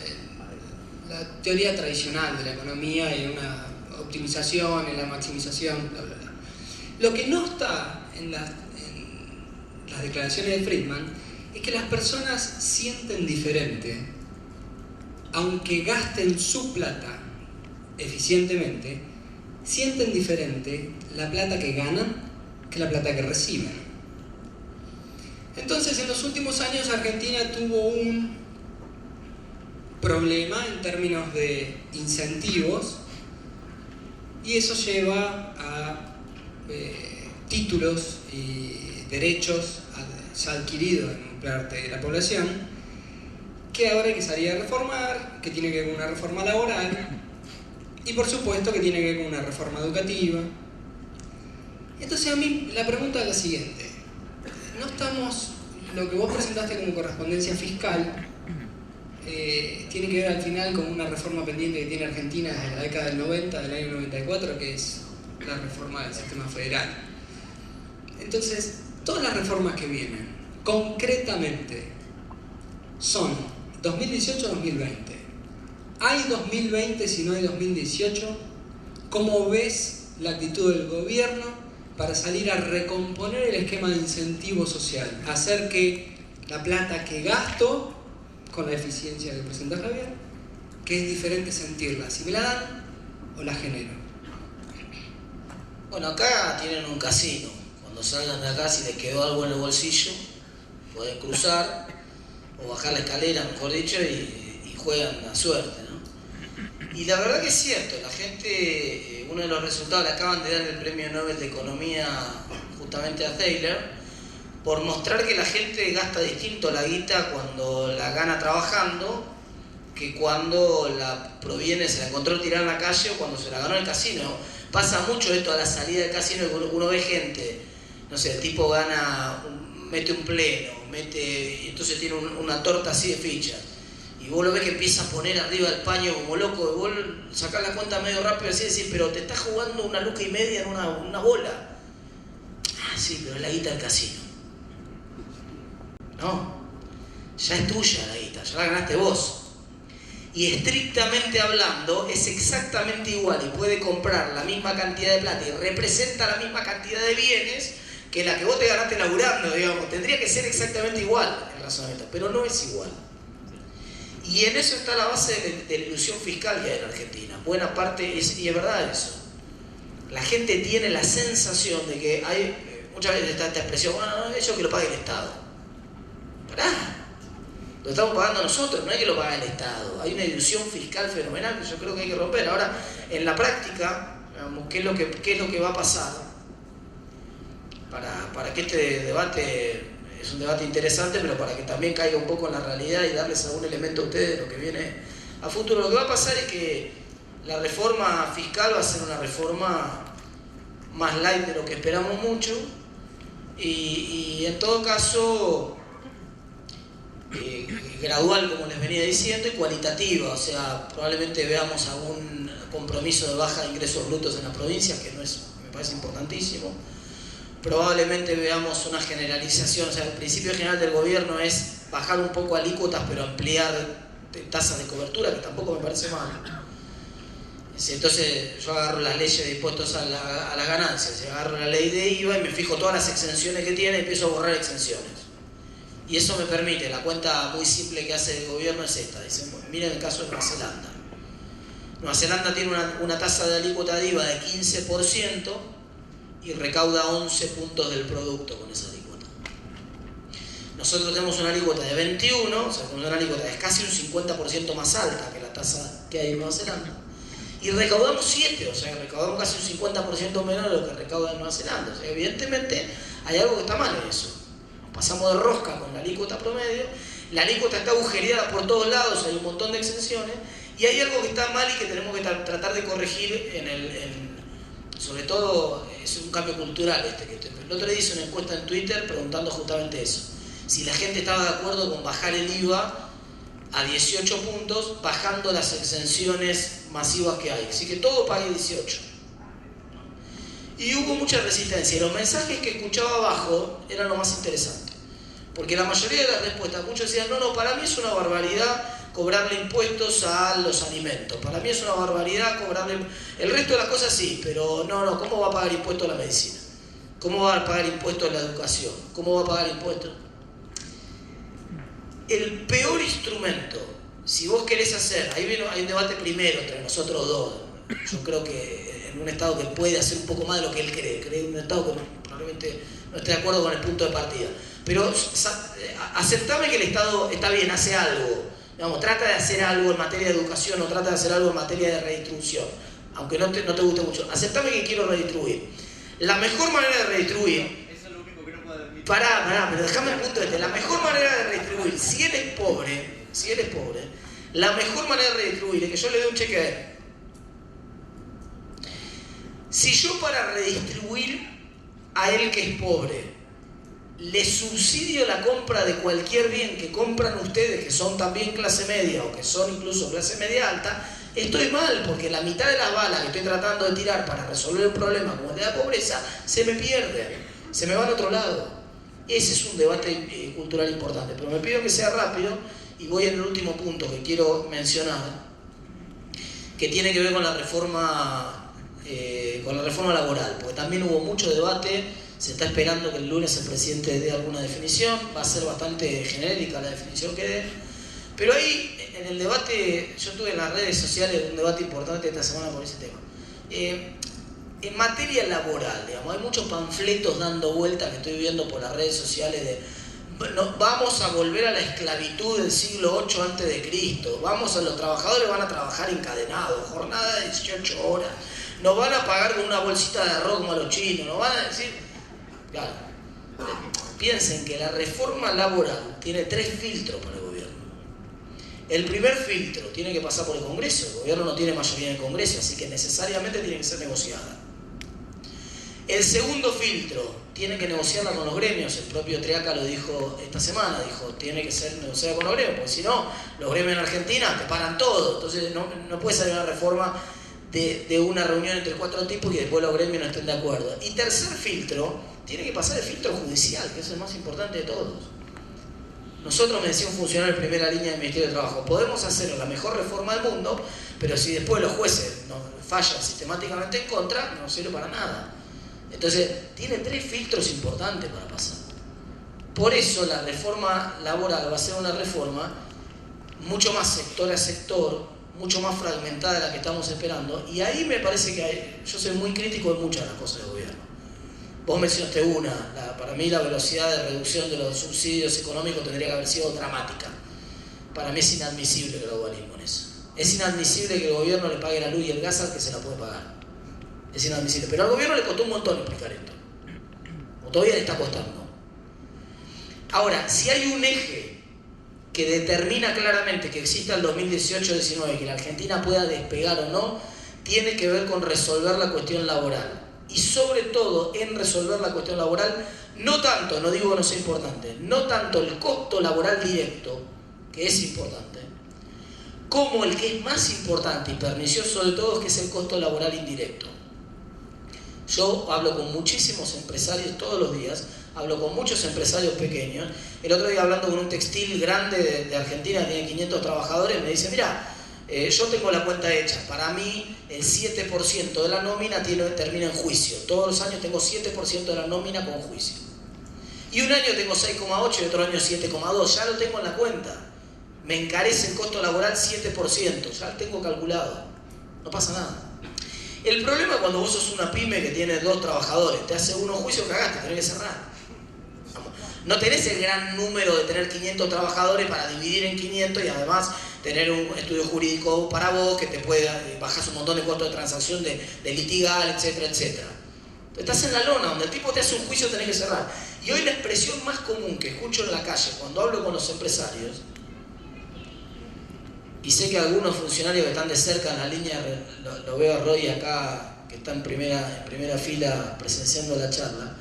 teoría tradicional de la economía y en una optimización, en la maximización, bla, bla, bla. Lo que no está en las declaraciones de Friedman es que las personas sienten diferente, aunque gasten su plata eficientemente, sienten diferente la plata que ganan que la plata que reciben. Entonces, en los últimos años Argentina tuvo un problema en términos de incentivos y eso lleva a títulos y derechos ya adquiridos en parte de la población que ahora hay que salir a reformar, que tiene que ver con una reforma laboral y por supuesto que tiene que ver con una reforma educativa. Entonces a mí la pregunta es la siguiente: no estamos, lo que vos presentaste como correspondencia fiscal tiene que ver al final con una reforma pendiente que tiene Argentina desde la década del 90, del año 94, que es la reforma del sistema federal. Entonces, todas las reformas que vienen, concretamente, son 2018-2020. ¿Hay 2020 si no hay 2018? ¿Cómo ves la actitud del gobierno para salir a recomponer el esquema de incentivo social? Hacer que la plata que gasto, con la eficiencia que presenta Javier, que es diferente sentirla, si me la dan o la genero. Bueno, acá tienen un casino. Cuando salgan de acá, si les quedó algo en el bolsillo, pueden cruzar o bajar la escalera, mejor dicho, y juegan la suerte, ¿no? Y la verdad que es cierto, la gente, uno de los resultados, le acaban de dar el premio Nobel de Economía justamente a Thaler, por mostrar que la gente gasta distinto la guita cuando la gana trabajando que cuando la proviene, se la encontró tirada en la calle o cuando se la ganó en el casino. Pasa mucho esto a la salida del casino, que uno ve gente, no sé, el tipo gana, mete un pleno, y entonces tiene una torta así de fichas. Y vos lo ves que empieza a poner arriba el paño como loco, y vos sacás la cuenta medio rápido así y decís, pero te estás jugando 1,5 lucas en una bola. Ah, sí, pero es la guita del casino. No, ya es tuya la guita, ya la ganaste vos. Y estrictamente hablando, es exactamente igual y puede comprar la misma cantidad de plata y representa la misma cantidad de bienes que la que vos te ganaste laburando, digamos. Tendría que ser exactamente igual el razonamiento, pero no es igual. Y en eso está la base de la ilusión fiscal que hay en Argentina. Buena parte, y es verdad eso. La gente tiene la sensación de que hay, muchas veces está esta expresión, bueno, eso que lo pague el Estado. Pará. Lo estamos pagando nosotros, no es que lo pague el Estado. Hay una ilusión fiscal fenomenal que yo creo que hay que romper. Ahora, en la práctica, digamos, ¿qué es lo que va a pasar? Para que este debate, es un debate interesante, pero para que también caiga un poco en la realidad y darles algún elemento a ustedes de lo que viene a futuro. Lo que va a pasar es que la reforma fiscal va a ser una reforma más light de lo que esperamos mucho y en todo caso gradual, como les venía diciendo, y cualitativa. O sea, probablemente veamos algún compromiso de baja de ingresos brutos en las provincias, que no es, me parece importantísimo. Probablemente veamos una generalización. O sea, el principio general del gobierno es bajar un poco alícuotas, pero ampliar tasas de cobertura, que tampoco me parece mal. Entonces yo agarro las leyes de impuestos a las ganancias, agarro la ley de IVA y me fijo todas las exenciones que tiene y empiezo a borrar exenciones. Y eso me permite, la cuenta muy simple que hace el gobierno es esta. Dicen, miren el caso de Nueva Zelanda. Nueva Zelanda tiene una tasa de alícuota de IVA de 15% y recauda 11 puntos del producto con esa alícuota. Nosotros tenemos una alícuota de 21, o sea, una alícuota es casi un 50% más alta que la tasa que hay en Nueva Zelanda. Y recaudamos 7, o sea, recaudamos casi un 50% menos de lo que recauda en Nueva Zelanda. O sea, evidentemente hay algo que está mal en eso. Pasamos de rosca con la alícuota promedio, la alícuota está agujereada por todos lados, hay un montón de exenciones, y hay algo que está mal y que tenemos que tratar de corregir sobre todo, es un cambio cultural el otro día hice una encuesta en Twitter preguntando justamente eso. Si la gente estaba de acuerdo con bajar el IVA a 18 puntos, bajando las exenciones masivas que hay. Así que todo pague 18. Y hubo mucha resistencia. Y los mensajes que escuchaba abajo eran lo más interesante. Porque la mayoría de las respuestas, muchos decían, no, para mí es una barbaridad cobrarle impuestos a los alimentos. Para mí es una barbaridad cobrarle... El resto de las cosas sí, pero no, ¿cómo va a pagar impuestos a la medicina? ¿Cómo va a pagar impuestos a la educación? ¿Cómo va a pagar impuestos? El peor instrumento, si vos querés hacer, hay un debate primero entre nosotros dos. Yo creo que en un Estado que puede hacer un poco más de lo que él cree un Estado que probablemente no esté de acuerdo con el punto de partida. Pero aceptame que el Estado está bien, hace algo. Digamos, trata de hacer algo en materia de educación o trata de hacer algo en materia de redistribución. Aunque no te guste mucho. Aceptame que quiero redistribuir. La mejor manera de redistribuir... Eso es lo único que no puedo admitir. Pará, pero déjame el punto este. La mejor manera de redistribuir, si él es pobre, la mejor manera de redistribuir es que yo le dé un cheque a él. Si yo para redistribuir a él que es pobre, le subsidio la compra de cualquier bien que compran ustedes, que son también clase media o que son incluso clase media alta, estoy mal, porque la mitad de las balas que estoy tratando de tirar para resolver un problema como el de la pobreza, se me pierde, se me va al otro lado. Ese es un debate cultural importante, pero me pido que sea rápido y voy en el último punto que quiero mencionar, que tiene que ver con la reforma laboral, porque también hubo mucho debate. Se está esperando que el lunes el presidente dé alguna definición, va a ser bastante genérica la definición que dé, pero ahí en el debate, yo tuve en las redes sociales un debate importante esta semana por ese tema. En materia laboral, digamos, hay muchos panfletos dando vueltas que estoy viendo por las redes sociales de vamos a volver a la esclavitud del siglo VIII a.C., los trabajadores van a trabajar encadenados, jornada de 18 horas, nos van a pagar con una bolsita de arroz como a los chinos, nos van a decir... Claro. Piensen que la reforma laboral tiene 3 filtros para el gobierno. El primer filtro tiene que pasar por el Congreso. El gobierno no tiene mayoría en el Congreso, así que necesariamente tiene que ser negociada. El segundo filtro tiene que negociarla con los gremios. El propio Triaca lo dijo esta semana, dijo tiene que ser negociada con los gremios, porque si no, los gremios en Argentina te paran todo. Entonces no puede salir una reforma de una reunión entre 4 tipos y después los gremios no estén de acuerdo. Y tercer filtro, tiene que pasar el filtro judicial, que es el más importante de todos. Nosotros, me decía un funcionario de primera línea del Ministerio de Trabajo, podemos hacer la mejor reforma del mundo, pero si después los jueces nos fallan sistemáticamente en contra, no sirve para nada. Entonces, tiene 3 filtros importantes para pasar. Por eso la reforma laboral va a ser una reforma mucho más sector a sector, mucho más fragmentada de la que estamos esperando, y ahí me parece que yo soy muy crítico de muchas de las cosas del gobierno. Vos mencionaste para mí la velocidad de reducción de los subsidios económicos tendría que haber sido dramática. para mí es inadmisible el gradualismo en eso. Es inadmisible que el gobierno le pague la luz y el gas al que se la puede pagar. Es inadmisible. Pero al gobierno le costó un montón explicar esto. O todavía le está costando. Ahora, si hay un eje que determina claramente que exista el 2018-19, que la Argentina pueda despegar o no, tiene que ver con resolver la cuestión laboral. Y sobre todo en resolver la cuestión laboral, no tanto, no digo que no sea importante, no tanto el costo laboral directo, que es importante, como el que es más importante y pernicioso de todos, que es el costo laboral indirecto. Yo hablo con muchísimos empresarios todos los días, hablo con muchos empresarios pequeños. El otro día, hablando con un textil grande de Argentina, que tiene 500 trabajadores, me dice, mira, yo tengo la cuenta hecha, para mí el 7% de la nómina termina en juicio. Todos los años tengo 7% de la nómina con juicio. Y un año tengo 6,8 y otro año 7,2, ya lo tengo en la cuenta. Me encarece el costo laboral 7%, ya lo tengo calculado. No pasa nada. El problema es cuando vos sos una pyme que tiene 2 trabajadores, te hace uno juicio, cagaste, tenés que cerrar. No tenés el gran número de tener 500 trabajadores para dividir en 500 y además tener un estudio jurídico para vos que te pueda bajar un montón de costos de transacción, de litigar, etcétera, etcétera. Estás en la lona, donde el tipo te hace un juicio, tenés que cerrar. Y hoy la expresión más común que escucho en la calle cuando hablo con los empresarios, y sé que algunos funcionarios que están de cerca en la línea, lo veo a Roy acá, que está en primera fila presenciando la charla,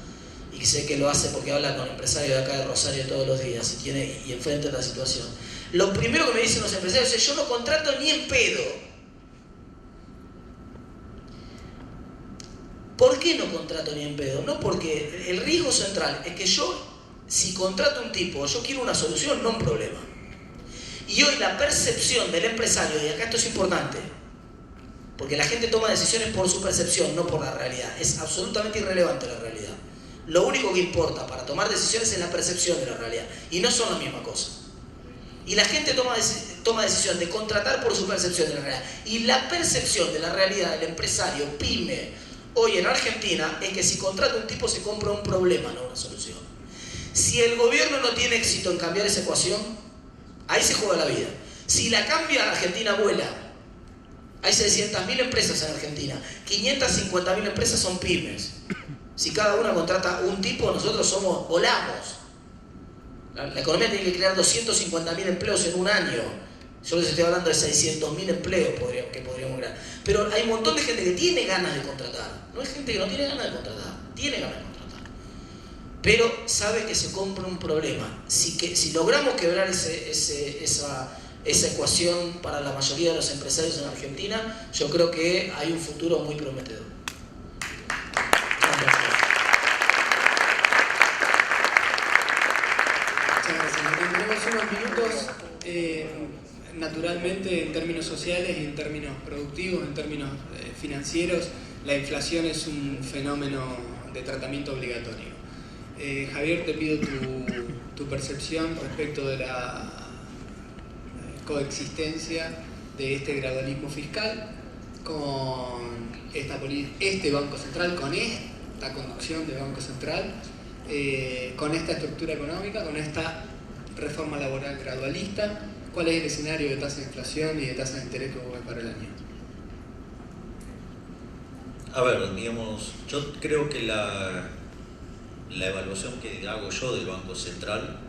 y sé que lo hace porque habla con empresarios de acá de Rosario todos los días y enfrenta la situación. Lo primero que me dicen los empresarios es: yo no contrato ni en pedo. ¿Por qué no contrato ni en pedo? No, porque el riesgo central es que yo, si contrato un tipo, yo quiero una solución, no un problema. Y hoy la percepción del empresario, y acá esto es importante, porque la gente toma decisiones por su percepción, no por la realidad. Es absolutamente irrelevante la realidad. Lo único que importa para tomar decisiones es la percepción de la realidad, y no son la misma cosa. Y la gente toma decisión de contratar por su percepción de la realidad. Y la percepción de la realidad del empresario, pyme, hoy en Argentina, es que si contrata un tipo se compra un problema, no una solución. Si el gobierno no tiene éxito en cambiar esa ecuación, ahí se juega la vida. Si la cambia, Argentina vuela. Hay 600.000 empresas en Argentina. 550.000 empresas son pymes. Si cada una contrata un tipo, nosotros volamos. La economía tiene que crear 250.000 empleos en un año. Yo les estoy hablando de 600.000 empleos que podríamos crear. Pero hay un montón de gente que tiene ganas de contratar. No es gente que no tiene ganas de contratar. Tiene ganas de contratar. Pero sabe que se compra un problema. Si logramos quebrar esa ecuación para la mayoría de los empresarios en Argentina, yo creo que hay un futuro muy prometedor. Tenemos unos minutos, naturalmente, en términos sociales y en términos productivos, en términos financieros, la inflación es un fenómeno de tratamiento obligatorio. Javier, te pido tu percepción respecto de la coexistencia de este gradualismo fiscal con este Banco Central, con esta conducción del Banco Central, con esta estructura económica, con esta reforma laboral gradualista. ¿Cuál es el escenario de tasa de inflación y de tasa de interés que va para el año? A ver, digamos, yo creo que la evaluación que hago yo del Banco Central,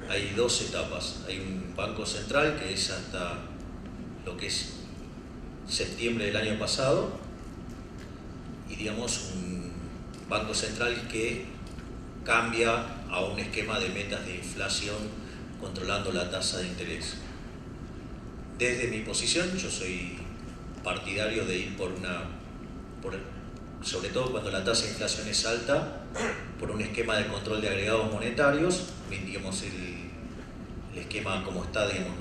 hay 2 etapas. Hay un Banco Central que es hasta lo que es septiembre del año pasado, y digamos un Banco Central que cambia a un esquema de metas de inflación controlando la tasa de interés. Desde mi posición, yo soy partidario de ir sobre todo cuando la tasa de inflación es alta, por un esquema de control de agregados monetarios. Digamos, el esquema como está, digamos,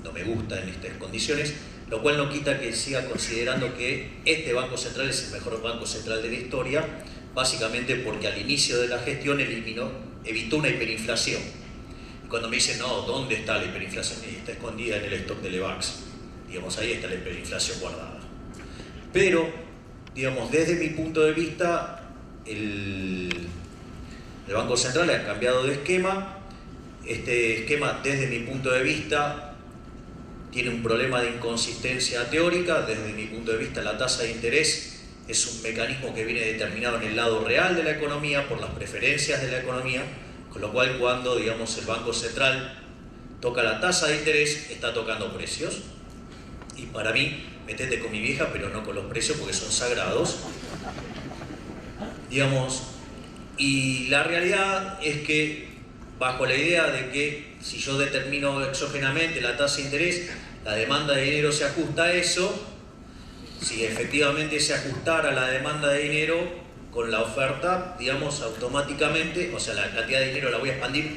no me gusta en estas condiciones, lo cual no quita que siga considerando que este Banco Central es el mejor Banco Central de la historia, básicamente porque al inicio de la gestión evitó una hiperinflación. Y cuando me dicen, no, ¿dónde está la hiperinflación? Y está escondida en el stock de Levax. Digamos, ahí está la hiperinflación guardada. Pero, digamos, desde mi punto de vista, el Banco Central ha cambiado de esquema Este esquema, desde mi punto de vista, tiene un problema de inconsistencia teórica. Desde mi punto de vista, la tasa de interés es un mecanismo que viene determinado en el lado real de la economía por las preferencias de la economía, con lo cual cuando, digamos, el Banco Central toca la tasa de interés, está tocando precios. Y para mí, metete con mi vieja, pero no con los precios porque son sagrados. Digamos, y la realidad es que, bajo la idea de que si yo determino exógenamente la tasa de interés, la demanda de dinero se ajusta a eso. Si efectivamente se ajustara la demanda de dinero con la oferta, digamos, automáticamente, o sea, la cantidad de dinero la voy a expandir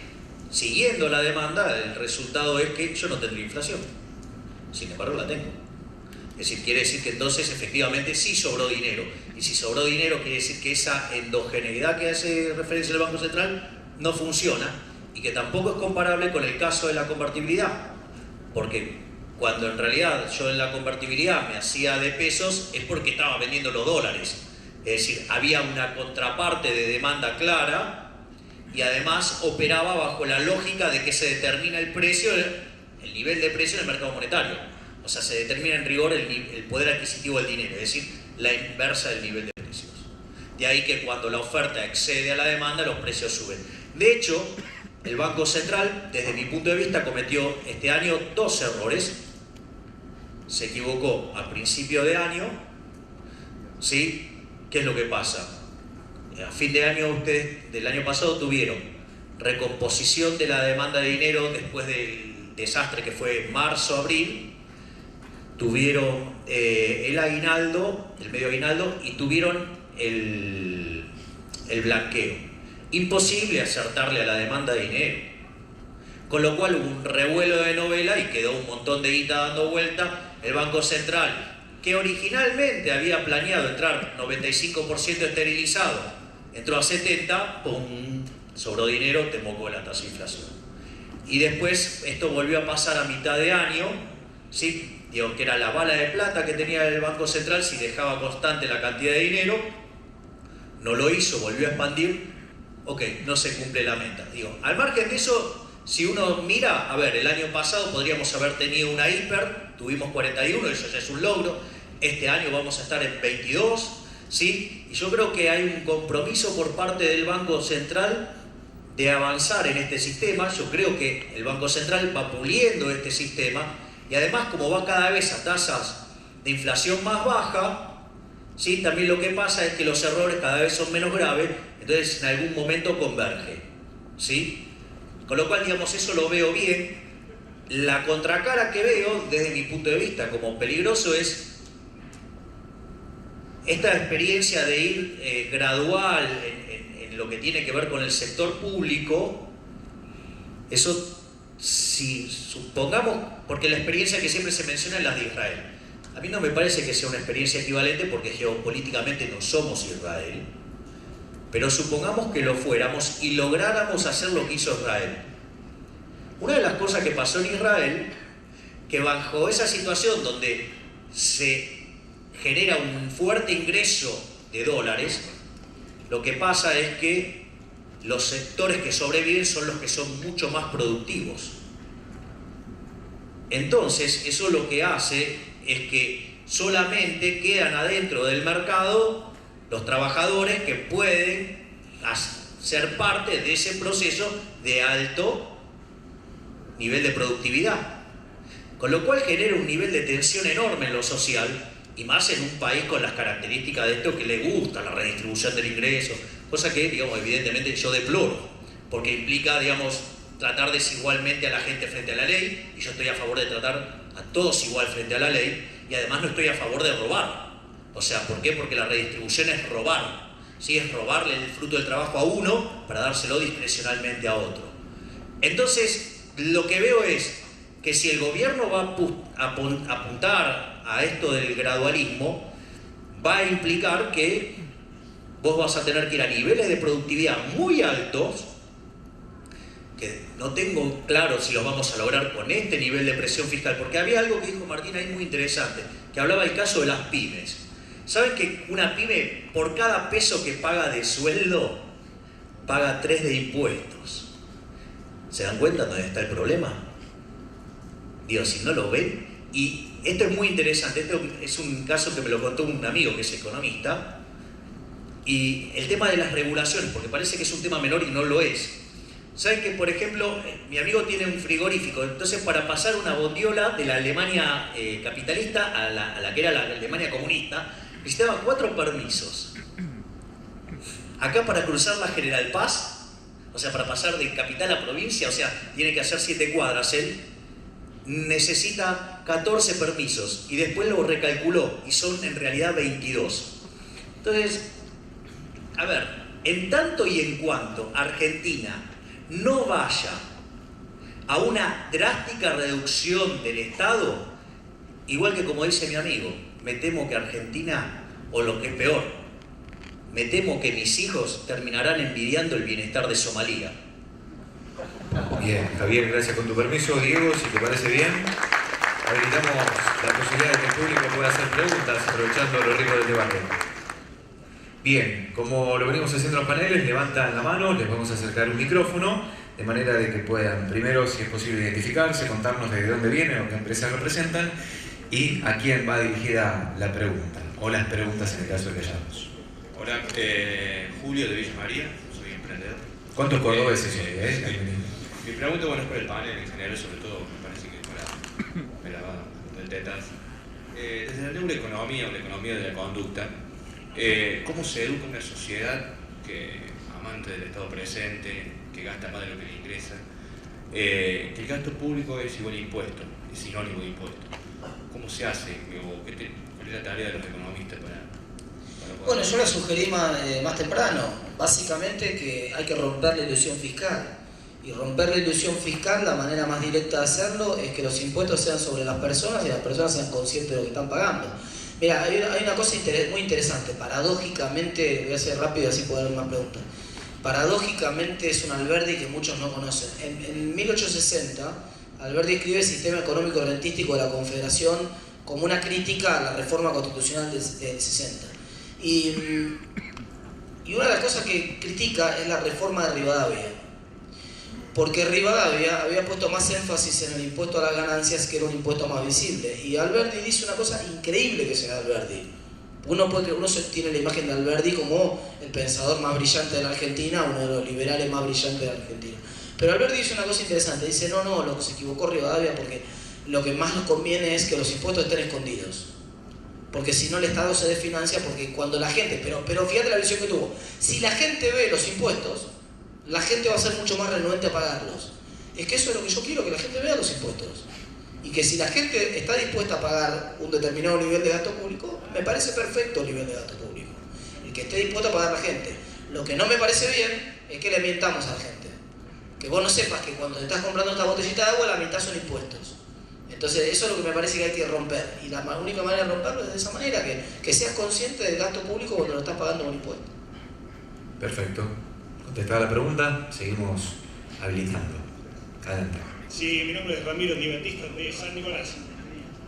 siguiendo la demanda, el resultado es que yo no tendría inflación. Sin embargo, la tengo. Es decir, quiere decir que entonces efectivamente sí sobró dinero. Y si sobró dinero, quiere decir que esa endogeneidad que hace referencia el Banco Central no funciona, y que tampoco es comparable con el caso de la convertibilidad. Porque cuando en realidad yo en la convertibilidad me hacía de pesos, es porque estaba vendiendo los dólares. Es decir, había una contraparte de demanda clara, y además operaba bajo la lógica de que se determina el precio, el nivel de precio en el mercado monetario. O sea, se determina en rigor el poder adquisitivo del dinero, es decir, la inversa del nivel de precios. De ahí que cuando la oferta excede a la demanda, los precios suben. De hecho, el Banco Central, desde mi punto de vista, cometió este año 2 errores. Se equivocó a principio de año, ¿sí? ¿Qué es lo que pasa? A fin de año, ustedes del año pasado tuvieron recomposición de la demanda de dinero después del desastre que fue marzo-abril, tuvieron el aguinaldo, el medio aguinaldo, y tuvieron el blanqueo. Imposible acertarle a la demanda de dinero. Con lo cual hubo un revuelo de novela y quedó un montón de guita dando vuelta. El Banco Central, que originalmente había planeado entrar 95% esterilizado, entró a 70%, ¡pum!, sobró dinero, te mocó la tasa de inflación. Y después esto volvió a pasar a mitad de año, ¿sí? Digo, que era la bala de plata que tenía el Banco Central si dejaba constante la cantidad de dinero. No lo hizo, volvió a expandir. Ok, no se cumple la meta. Digo, al margen de eso, si uno mira, a ver, el año pasado podríamos haber tenido una hiper, tuvimos 41, eso ya es un logro. Este año vamos a estar en 22, ¿sí? Y yo creo que hay un compromiso por parte del Banco Central de avanzar en este sistema. Yo creo que el Banco Central va puliendo este sistema, y además, como va cada vez a tasas de inflación más baja, ¿sí? También lo que pasa es que los errores cada vez son menos graves, entonces en algún momento converge, ¿sí? Con lo cual, digamos, eso lo veo bien. La contracara que veo, desde mi punto de vista, como peligroso, es esta experiencia de ir gradual en lo que tiene que ver con el sector público. Eso, si supongamos, porque la experiencia que siempre se menciona es la de Israel. A mí no me parece que sea una experiencia equivalente porque geopolíticamente no somos Israel. Pero supongamos que lo fuéramos y lográramos hacer lo que hizo Israel. Una de las cosas que pasó en Israel, que bajo esa situación donde se genera un fuerte ingreso de dólares, lo que pasa es que los sectores que sobreviven son los que son mucho más productivos. Entonces, eso lo que hace es que solamente quedan adentro del mercado los trabajadores que pueden ser parte de ese proceso de alto nivel de productividad. Con lo cual genera un nivel de tensión enorme en lo social, y más en un país con las características de esto que le gusta la redistribución del ingreso, cosa que, digamos, evidentemente yo deploro, porque implica, digamos, tratar desigualmente a la gente frente a la ley, y yo estoy a favor de tratar a todos igual frente a la ley, y además no estoy a favor de robar. O sea, ¿por qué? Porque la redistribución es robar, ¿sí? Es robarle el fruto del trabajo a uno para dárselo discrecionalmente a otro. Entonces, lo que veo es que si el gobierno va a apuntar a esto del gradualismo, va a implicar que vos vas a tener que ir a niveles de productividad muy altos, que no tengo claro si los vamos a lograr con este nivel de presión fiscal, porque había algo que dijo Martín ahí muy interesante, que hablaba del caso de las pymes. ¿Saben que una pyme, por cada peso que paga de sueldo, paga 3 de impuestos? ¿Se dan cuenta dónde está el problema? Digo, si no lo ven, y esto es muy interesante, esto es un caso que me lo contó un amigo que es economista, y el tema de las regulaciones, porque parece que es un tema menor y no lo es. ¿Saben que, por ejemplo, mi amigo tiene un frigorífico? Entonces, para pasar una bondiola de la Alemania capitalista a la que era la Alemania comunista, necesitaba 4 permisos. Acá, para cruzar la General Paz, o sea, para pasar de capital a provincia, o sea, tiene que hacer 7 cuadras él, necesita 14 permisos, y después lo recalculó, y son en realidad 22. Entonces, a ver, en tanto y en cuanto Argentina no vaya a una drástica reducción del Estado, igual que como dice mi amigo, me temo que Argentina, o lo que es peor, me temo que mis hijos terminarán envidiando el bienestar de Somalia. Bien, Javier, gracias. Con tu permiso, Diego, si te parece bien, habilitamos la posibilidad de que el público pueda hacer preguntas, aprovechando lo rico del debate. Bien, como lo venimos haciendo en los paneles, levantan la mano, les vamos a acercar un micrófono, de manera de que puedan, primero, si es posible, identificarse, contarnos de dónde vienen o qué empresas representan, y a quién va dirigida la pregunta, o las preguntas en el caso de que hayamos. Hola, Julio de Villa María, soy emprendedor. ¿Cuántos cordobeses Sí. hoy? Mi pregunta, bueno, es por el panel en general, sobre todo me parece que para el tetas. Desde la neuroeconomía o la economía de la conducta, ¿cómo se educa una sociedad que, amante del Estado presente, que gasta más de lo que le ingresa, que el gasto público es igual a impuesto, es sinónimo de impuesto? ¿Cómo se hace? ¿Cuál es la tarea de los economistas para Bueno, yo lo sugerí más temprano, básicamente que hay que romper la ilusión fiscal. Y romper la ilusión fiscal, la manera más directa de hacerlo es que los impuestos sean sobre las personas y las personas sean conscientes de lo que están pagando. Mira, hay una cosa muy interesante, paradójicamente, voy a hacer rápido así puedo dar más preguntas. Paradójicamente es un Alberdi que muchos no conocen. En 1860, Alberdi escribe el Sistema Económico Rentístico de la Confederación como una crítica a la reforma constitucional del 60. Y una de las cosas que critica es la reforma de Rivadavia. Porque Rivadavia había puesto más énfasis en el impuesto a las ganancias, que era un impuesto más visible. Y Alberdi dice una cosa increíble que sea Alberdi. Uno tiene la imagen de Alberdi como el pensador más brillante de la Argentina, uno de los liberales más brillantes de la Argentina. Pero Alberdi dice una cosa interesante, dice, no, lo que se equivocó Rivadavia, porque lo que más nos conviene es que los impuestos estén escondidos. Porque si no el Estado se desfinancia, porque cuando la gente, pero fíjate la visión que tuvo, si la gente ve los impuestos, la gente va a ser mucho más renuente a pagarlos. Es que eso es lo que yo quiero, que la gente vea los impuestos. Y que si la gente está dispuesta a pagar un determinado nivel de gasto público, me parece perfecto el nivel de gasto público. El que esté dispuesto a pagar la gente. Lo que no me parece bien es que le mientamos a la gente. Que vos no sepas que cuando te estás comprando esta botellita de agua, la mitad son impuestos. Entonces eso es lo que me parece que hay que romper. Y la única manera de romperlo es de esa manera, que seas consciente del gasto público cuando lo estás pagando con impuestos. Perfecto. Contestada la pregunta, seguimos habilitando. Adelante. Sí, mi nombre es Ramiro Di Batista, de San Nicolás.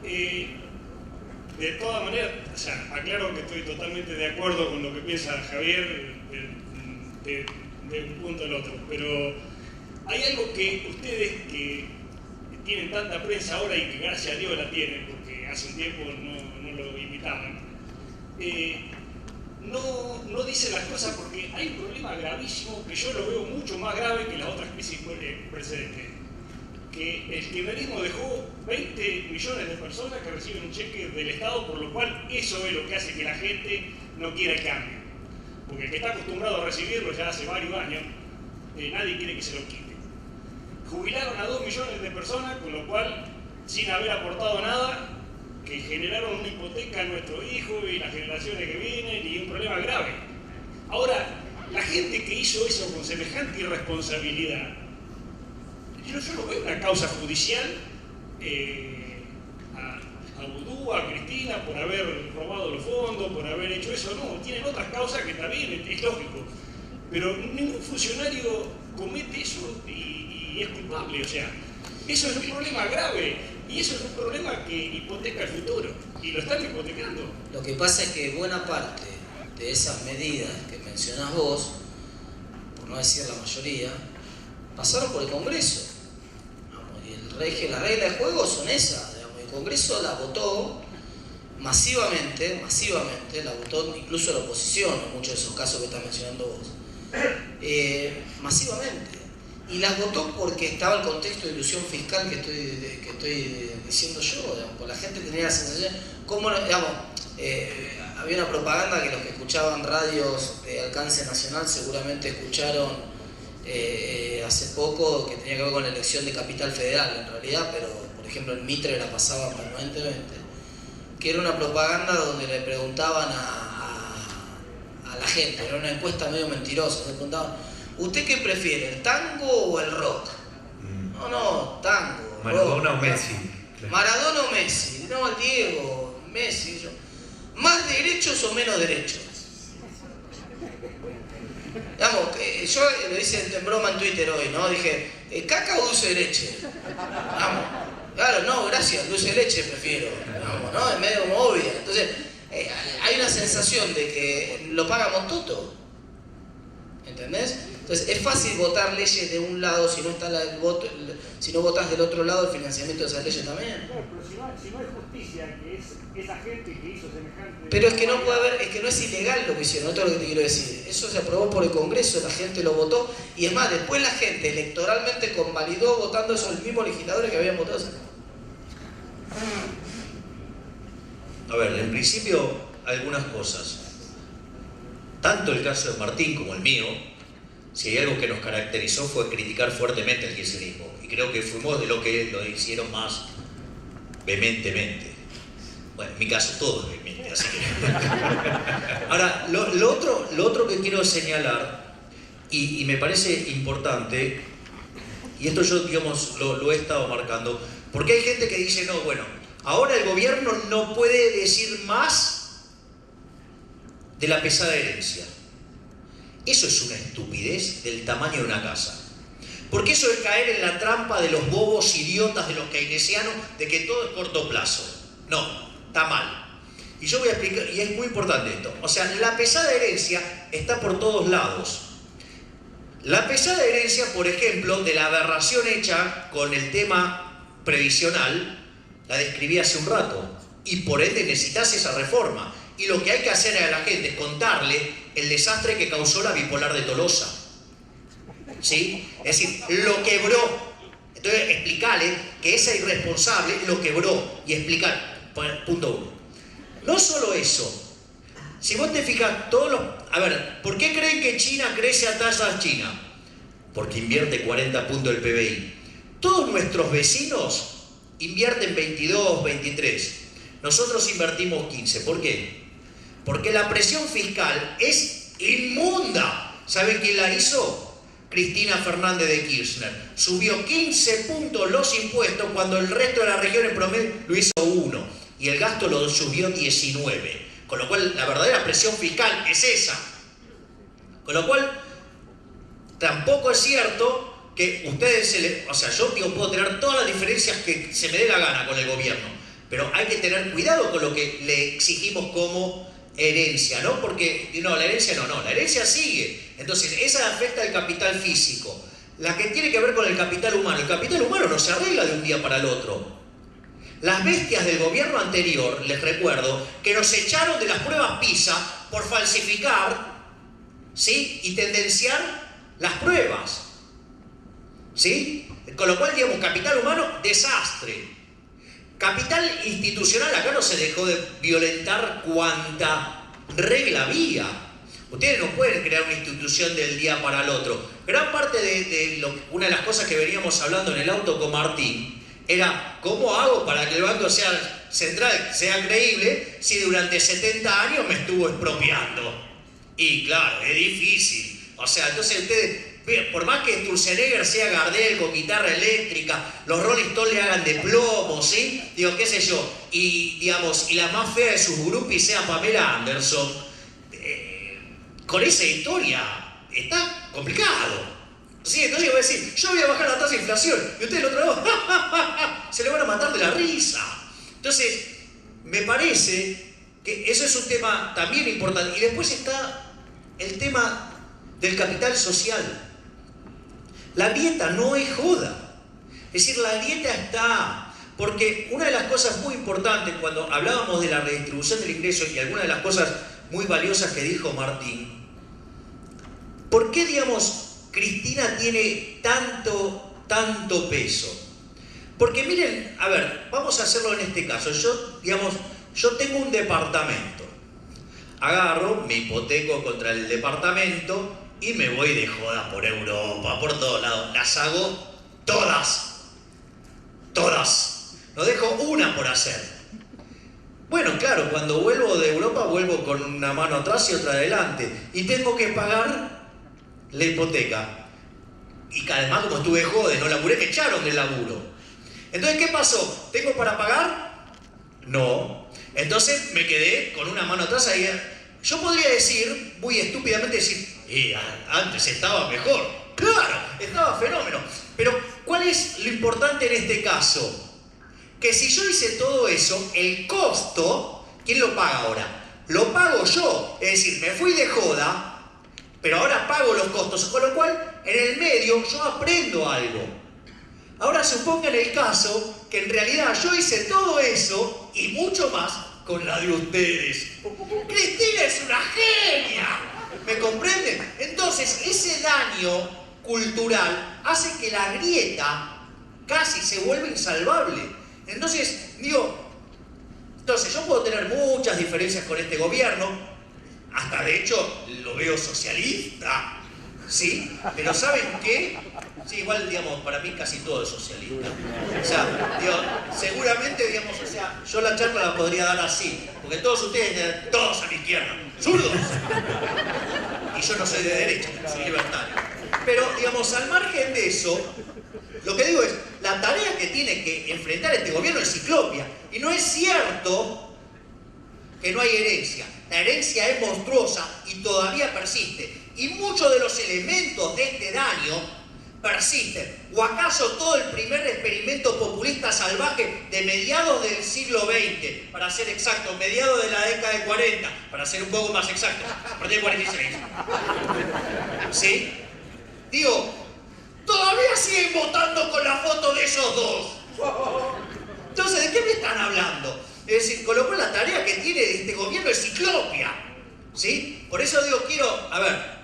De todas maneras, o sea, aclaro que estoy totalmente de acuerdo con lo que piensa Javier de un punto al otro, pero hay algo que ustedes que tienen tanta prensa ahora y que gracias a Dios la tienen, porque hace un tiempo no lo invitaban, no dicen las cosas porque hay un problema gravísimo que yo lo veo mucho más grave que las otras crisis precedentes. Que el kirchnerismo dejó 20 millones de personas que reciben un cheque del Estado, por lo cual eso es lo que hace que la gente no quiera el cambio. Porque el que está acostumbrado a recibirlo ya hace varios años, nadie quiere que se lo quite. Jubilaron a 2 millones de personas, con lo cual, sin haber aportado nada, que generaron una hipoteca a nuestros hijos y las generaciones que vienen, y un problema grave. Ahora, la gente que hizo eso con semejante irresponsabilidad, yo no veo una causa judicial a Vudú, a Cristina, por haber robado los fondos, por haber hecho eso. No, tienen otras causas que está bien, es lógico. Pero ningún funcionario comete eso y es culpable. O sea, eso es un problema grave y eso es un problema que hipoteca el futuro. Y lo están hipotecando. Lo que pasa es que buena parte de esas medidas que mencionás vos, por no decir la mayoría, pasaron por el Congreso. Y las reglas de juego son esas. El Congreso la votó masivamente, la votó incluso la oposición, en muchos de esos casos que estás mencionando vos. Masivamente. Y las votó porque estaba el contexto de ilusión fiscal que estoy diciendo yo. Digamos, la gente tenía la sensación, había una propaganda que los que escuchaban radios de alcance nacional seguramente escucharon hace poco, que tenía que ver con la elección de Capital Federal en realidad, pero por ejemplo en Mitre la pasaban permanentemente, que era una propaganda donde le preguntaban a la gente, era una encuesta medio mentirosa, le preguntaban: ¿usted qué prefiere, el tango o el rock? No, tango. Maradona o Messi. Maradona o Messi, no, el Diego, Messi. ¿Más derechos o menos derechos? Digamos, yo lo hice en broma en Twitter hoy, ¿no? Dije, ¿caca o dulce de leche? Vamos. Claro, no, gracias, dulce de leche prefiero. Vamos, ¿no? Es medio como obvia. Entonces, hay una sensación de que lo pagamos todo. ¿Entendés? Entonces, es fácil votar leyes de un lado si no está si no votas del otro lado el financiamiento de esas leyes también. Claro, pero si no hay justicia, que es esa gente que hizo semejante... Pero es que no puede haber, es que no es ilegal lo que hicieron, esto es lo que te quiero decir. Eso se aprobó por el Congreso, la gente lo votó, y es más, después la gente electoralmente convalidó votando esos mismos legisladores que habían votado esa. A ver, en principio, algunas cosas. Tanto el caso de Martín como el mío, si hay algo que nos caracterizó fue criticar fuertemente el kirchnerismo. Y creo que fuimos de lo que lo hicieron más vehementemente. Bueno, en mi caso todo es vehemente, así que... Ahora, lo otro que quiero señalar, y me parece importante, y esto yo, digamos, lo he estado marcando, porque hay gente que dice, no, bueno, ahora el gobierno no puede decir más de la pesada herencia. Eso es una estupidez del tamaño de una casa. Porque eso es caer en la trampa de los bobos idiotas de los keynesianos de que todo es corto plazo. No, está mal. Y yo voy a explicar, y es muy importante esto. O sea, la pesada herencia está por todos lados. La pesada herencia, por ejemplo, de la aberración hecha con el tema previsional, la describí hace un rato. Y por ende necesitas esa reforma. Y lo que hay que hacer a la gente es contarle el desastre que causó la bipolar de Tolosa. ¿Sí? Es decir, lo quebró. Entonces, explicarle que esa irresponsable lo quebró. Y explicar, punto uno. No solo eso. Si vos te fijas, todos los... A ver, ¿por qué creen que China crece a tasas China? Porque invierte 40 puntos del PBI. Todos nuestros vecinos invierten 22, 23. Nosotros invertimos 15. ¿Por qué? Porque la presión fiscal es inmunda. ¿Saben quién la hizo? Cristina Fernández de Kirchner. Subió 15 puntos los impuestos cuando el resto de la región en promedio lo hizo 1. Y el gasto lo subió 19. Con lo cual, la verdadera presión fiscal es esa. Con lo cual, tampoco es cierto que ustedes o sea, yo puedo tener todas las diferencias que se me dé la gana con el gobierno. Pero hay que tener cuidado con lo que le exigimos como herencia, ¿no? Porque, no, la herencia no, la herencia sigue. Entonces, esa afecta al capital físico. La que tiene que ver con el capital humano. El capital humano no se arregla de un día para el otro. Las bestias del gobierno anterior, les recuerdo, que nos echaron de las pruebas PISA por falsificar, ¿sí? Y tendenciar las pruebas, ¿sí? Con lo cual, digamos, capital humano, desastre. Capital institucional, acá no se dejó de violentar cuanta regla había. Ustedes no pueden crear una institución del día para el otro. Gran parte una de las cosas que veníamos hablando en el auto con Martín era cómo hago para que el Banco Central sea creíble si durante 70 años me estuvo expropiando. Y claro, es difícil. O sea, entonces ustedes... Por más que Sturzenegger sea Gardel con guitarra eléctrica, los Rolling Stones le hagan de plomo, ¿sí? Digo, qué sé yo, y digamos, y la más fea de sus groupies sea Pamela Anderson, con esa historia está complicado. ¿Sí? Entonces voy a decir, yo voy a bajar la tasa de inflación, y ustedes lo otro se le van a matar de la risa. Entonces, me parece que eso es un tema también importante. Y después está el tema del capital social. La grieta no es joda. Es decir, la grieta está. Porque una de las cosas muy importantes cuando hablábamos de la redistribución del ingreso y alguna de las cosas muy valiosas que dijo Martín, ¿por qué, digamos, Cristina tiene tanto peso? Porque miren, a ver, vamos a hacerlo en este caso. Yo tengo un departamento. Agarro, me hipoteco contra el departamento y me voy de joda por Europa, por todos lados. Las hago todas. Todas. No dejo una por hacer. Bueno, claro, cuando vuelvo de Europa vuelvo con una mano atrás y otra adelante. Y tengo que pagar la hipoteca. Y que además, como estuve jode, no laburé, me echaron del laburo. Entonces, ¿qué pasó? ¿Tengo para pagar? No. Entonces me quedé con una mano atrás ahí. Yo podría decir, muy estúpidamente decir, antes estaba mejor. Claro, estaba fenómeno. Pero, ¿cuál es lo importante en este caso? Que si yo hice todo eso, el costo, ¿quién lo paga ahora? Lo pago yo. Es decir, me fui de joda, pero ahora pago los costos. Con lo cual, en el medio, yo aprendo algo. Ahora supongan el caso que en realidad yo hice todo eso y mucho más con la de ustedes. Cristina es una genia. ¿Me comprenden? Entonces, ese daño cultural hace que la grieta casi se vuelva insalvable. Entonces, yo puedo tener muchas diferencias con este gobierno, hasta de hecho lo veo socialista, ¿sí? Pero ¿saben qué? Sí, igual, digamos, para mí casi todo es socialista. O sea, seguramente, digamos, o sea, yo la charla la podría dar así, porque todos ustedes, todos a mi izquierda, zurdos. Y yo no soy de derecha, soy libertario. Pero, digamos, al margen de eso, lo que digo es, la tarea que tiene que enfrentar este gobierno es ciclopia. Y no es cierto que no hay herencia. La herencia es monstruosa y todavía persiste. Y muchos de los elementos de este daño persisten. ¿O acaso todo el primer experimento populista salvaje de mediados del siglo XX, para ser exacto, mediados de la década de 40, para ser un poco más exacto, a partir del 46? ¿Sí? Digo, todavía siguen votando con la foto de esos dos. Entonces, ¿de qué me están hablando? Es decir, con lo cual la tarea que tiene este gobierno es ciclopia. ¿Sí? Por eso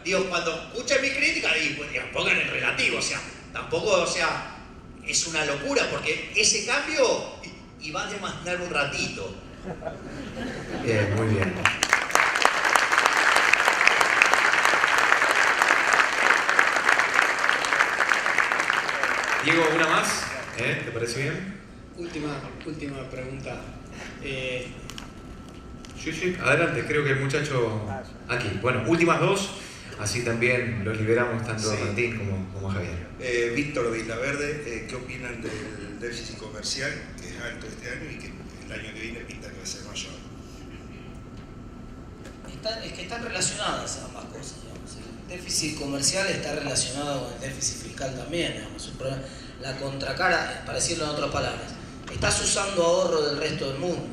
digo, cuando escuchen mi crítica, pues, pongan en relativo, o sea, tampoco, o sea, es una locura, porque ese cambio y va a demandar un ratito. Bien, muy bien. Diego, ¿una más? ¿Te parece bien? Última pregunta. Sí, adelante, creo que el muchacho aquí. Bueno, últimas dos, así también los liberamos tanto a Martín como a Javier. Víctor Villaverde, ¿qué opinan del déficit comercial, que es alto este año y que el año que viene pinta que va a ser mayor? Es que están relacionadas ambas cosas, digamos. El déficit comercial está relacionado con el déficit fiscal también, digamos. La contracara, para decirlo en otras palabras, estás usando ahorro del resto del mundo.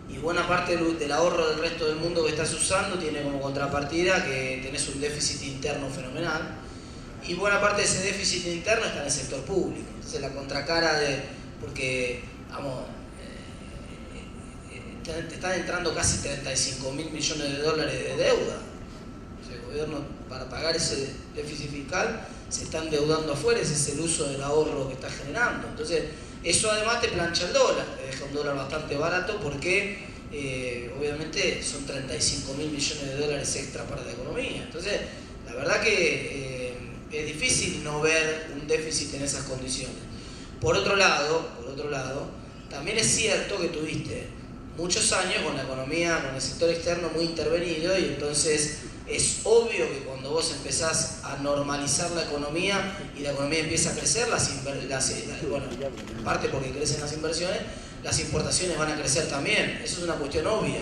Y buena parte del ahorro del resto del mundo que estás usando tiene como contrapartida que tenés un déficit interno fenomenal. Y buena parte de ese déficit interno está en el sector público. Entonces la contracara porque, vamos, te están entrando casi 35.000 millones de dólares de deuda. O sea, el gobierno, para pagar ese déficit fiscal, se está endeudando afuera, ese es el uso del ahorro que está generando. Entonces, eso además te plancha el dólar, te deja un dólar bastante barato porque obviamente son 35.000 millones de dólares extra para la economía. Entonces, la verdad que es difícil no ver un déficit en esas condiciones. Por otro lado, también es cierto que tuviste muchos años con la economía, con el sector externo muy intervenido, y entonces es obvio que cuando vos empezás a normalizar la economía y la economía empieza a crecer, bueno, en parte porque crecen las inversiones, las importaciones van a crecer también. Eso es una cuestión obvia.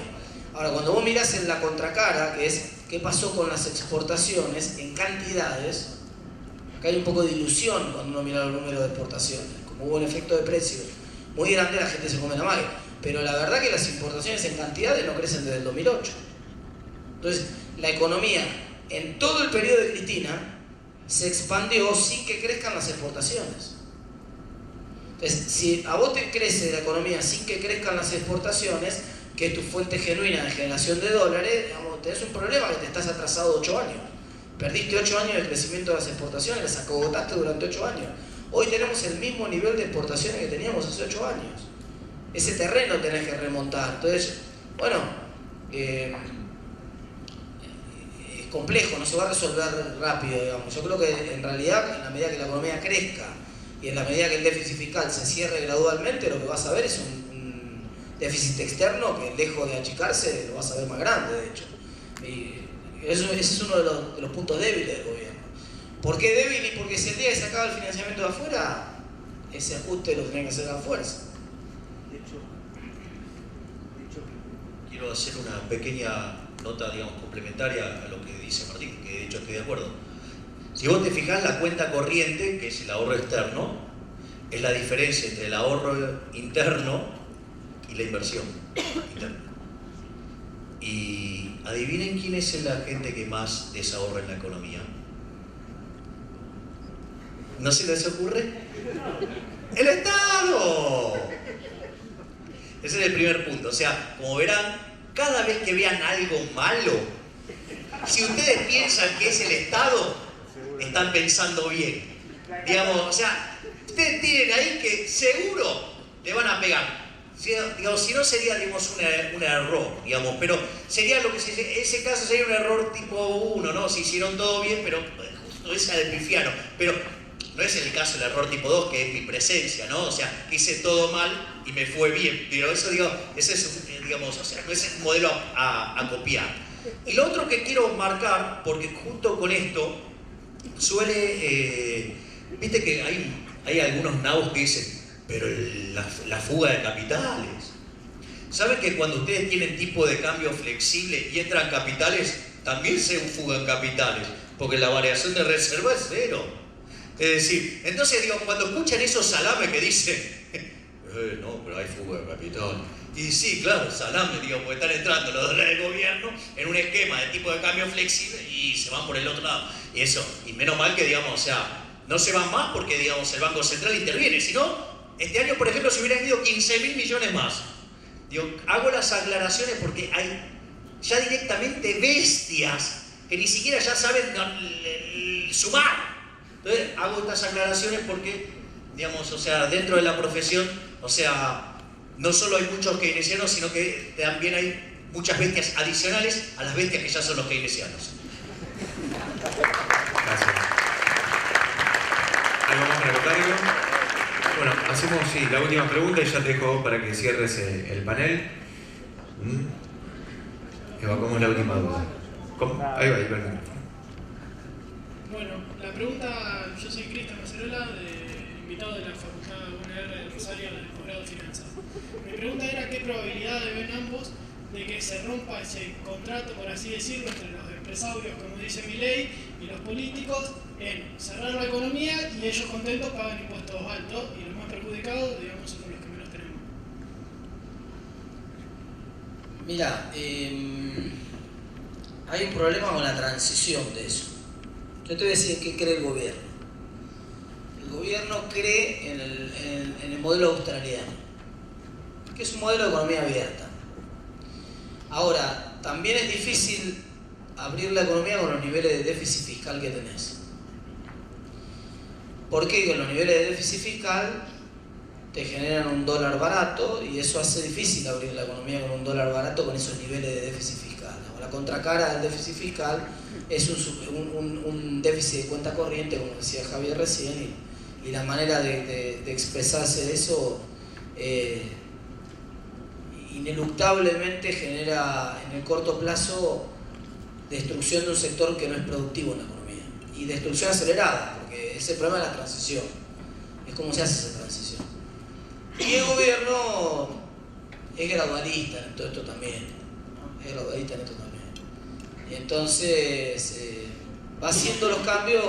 Ahora, cuando vos mirás en la contracara, que es qué pasó con las exportaciones en cantidades, acá hay un poco de ilusión cuando uno mira los números de exportaciones. Como hubo un efecto de precio muy grande, la gente se come la magia. Pero la verdad que las importaciones en cantidades no crecen desde el 2008. Entonces, la economía en todo el periodo de Cristina se expandió sin que crezcan las exportaciones. Entonces, si a vos te crece la economía sin que crezcan las exportaciones, que es tu fuente genuina de generación de dólares, digamos, tenés un problema que te estás atrasado 8 años. Perdiste 8 años del crecimiento de las exportaciones, las acogotaste durante 8 años. Hoy tenemos el mismo nivel de exportaciones que teníamos hace 8 años. Ese terreno tenés que remontar. Entonces, bueno, es complejo, no se va a resolver rápido, digamos. Yo creo que en realidad, en la medida que la economía crezca y en la medida que el déficit fiscal se cierre gradualmente, lo que vas a ver es un déficit externo que, lejos de achicarse, lo vas a ver más grande, de hecho. Y ese es uno de los puntos débiles del gobierno. ¿Por qué débil? Y porque si el día que se acaba el financiamiento de afuera, ese ajuste lo tienen que hacer a fuerza. De hecho, quiero hacer una pequeña nota, digamos, complementaria a lo que dice Martín, que de hecho estoy de acuerdo. Si vos te fijás, la cuenta corriente, que es el ahorro externo, es la diferencia entre el ahorro interno y la inversión interna. Y adivinen quién es la gente que más desahorra en la economía. ¿No se les ocurre? ¡El Estado! Ese es el primer punto. O sea, como verán, cada vez que vean algo malo, si ustedes piensan que es el Estado, están pensando bien. Digamos, o sea, ustedes tienen ahí que seguro le van a pegar. Digamos, si no sería, digamos, un error, digamos, pero sería lo que ese caso sería un error tipo 1, ¿no? Si hicieron todo bien, pero justo esa del pifiano. Pero no es el caso del error tipo 2, que es mi presencia, ¿no? O sea, que hice todo mal y me fue bien. Pero eso, digo, ese es, digamos, o sea, no es un modelo a copiar. Y lo otro que quiero marcar, porque junto con esto suele, viste que hay algunos nabos que dicen, pero la fuga de capitales. ¿Saben que cuando ustedes tienen tipo de cambio flexible y entran capitales, también se fugan capitales? Porque la variación de reserva es cero. Es decir, entonces digo, cuando escuchan esos salames que dicen, no, pero hay fuga de capital. Y sí, claro, salame, digo, porque están entrando los dólares del gobierno en un esquema de tipo de cambio flexible y se van por el otro lado. Y eso, y menos mal que, digamos, o sea, no se van más porque, digamos, el Banco Central interviene. Si no, este año, por ejemplo, se hubieran ido 15.000 millones más. Digo, hago las aclaraciones porque hay ya directamente bestias que ni siquiera ya saben sumar. Entonces, hago estas aclaraciones porque, digamos, o sea, dentro de la profesión, o sea, no solo hay muchos keynesianos, sino que también hay muchas bestias adicionales a las bestias que ya son los keynesianos. Gracias. ¿Algo más para acotar? Bueno, hacemos la última pregunta y ya te dejo para que cierres el panel. Evacuamos la última duda. Ahí va, perdón. Bueno, la pregunta, yo soy Cristian Macerola, invitado de la Facultad UNR de Rosario del posgrado de Finanzas. Mi pregunta era qué probabilidades ven ambos de que se rompa ese contrato, por así decirlo, entre los empresarios, como dice Milei, y los políticos, en cerrar la economía y ellos contentos pagan impuestos altos y los más perjudicados, digamos, son los que menos tenemos. Mira, hay un problema con la transición de eso. Yo te voy a decir qué cree el gobierno. El gobierno cree en el modelo australiano, que es un modelo de economía abierta. Ahora, también es difícil abrir la economía con los niveles de déficit fiscal que tenés. Porque con los niveles de déficit fiscal te generan un dólar barato y eso hace difícil abrir la economía con un dólar barato con esos niveles de déficit fiscal. La contracara del déficit fiscal es un déficit de cuenta corriente, como decía Javier recién, y la manera de expresarse de eso ineluctablemente genera en el corto plazo destrucción de un sector que no es productivo en la economía y destrucción acelerada, porque ese problema es la transición, es cómo se hace esa transición. Y el gobierno es gradualista en todo esto también, ¿no? Es gradualista en esto también. Y entonces va haciendo los cambios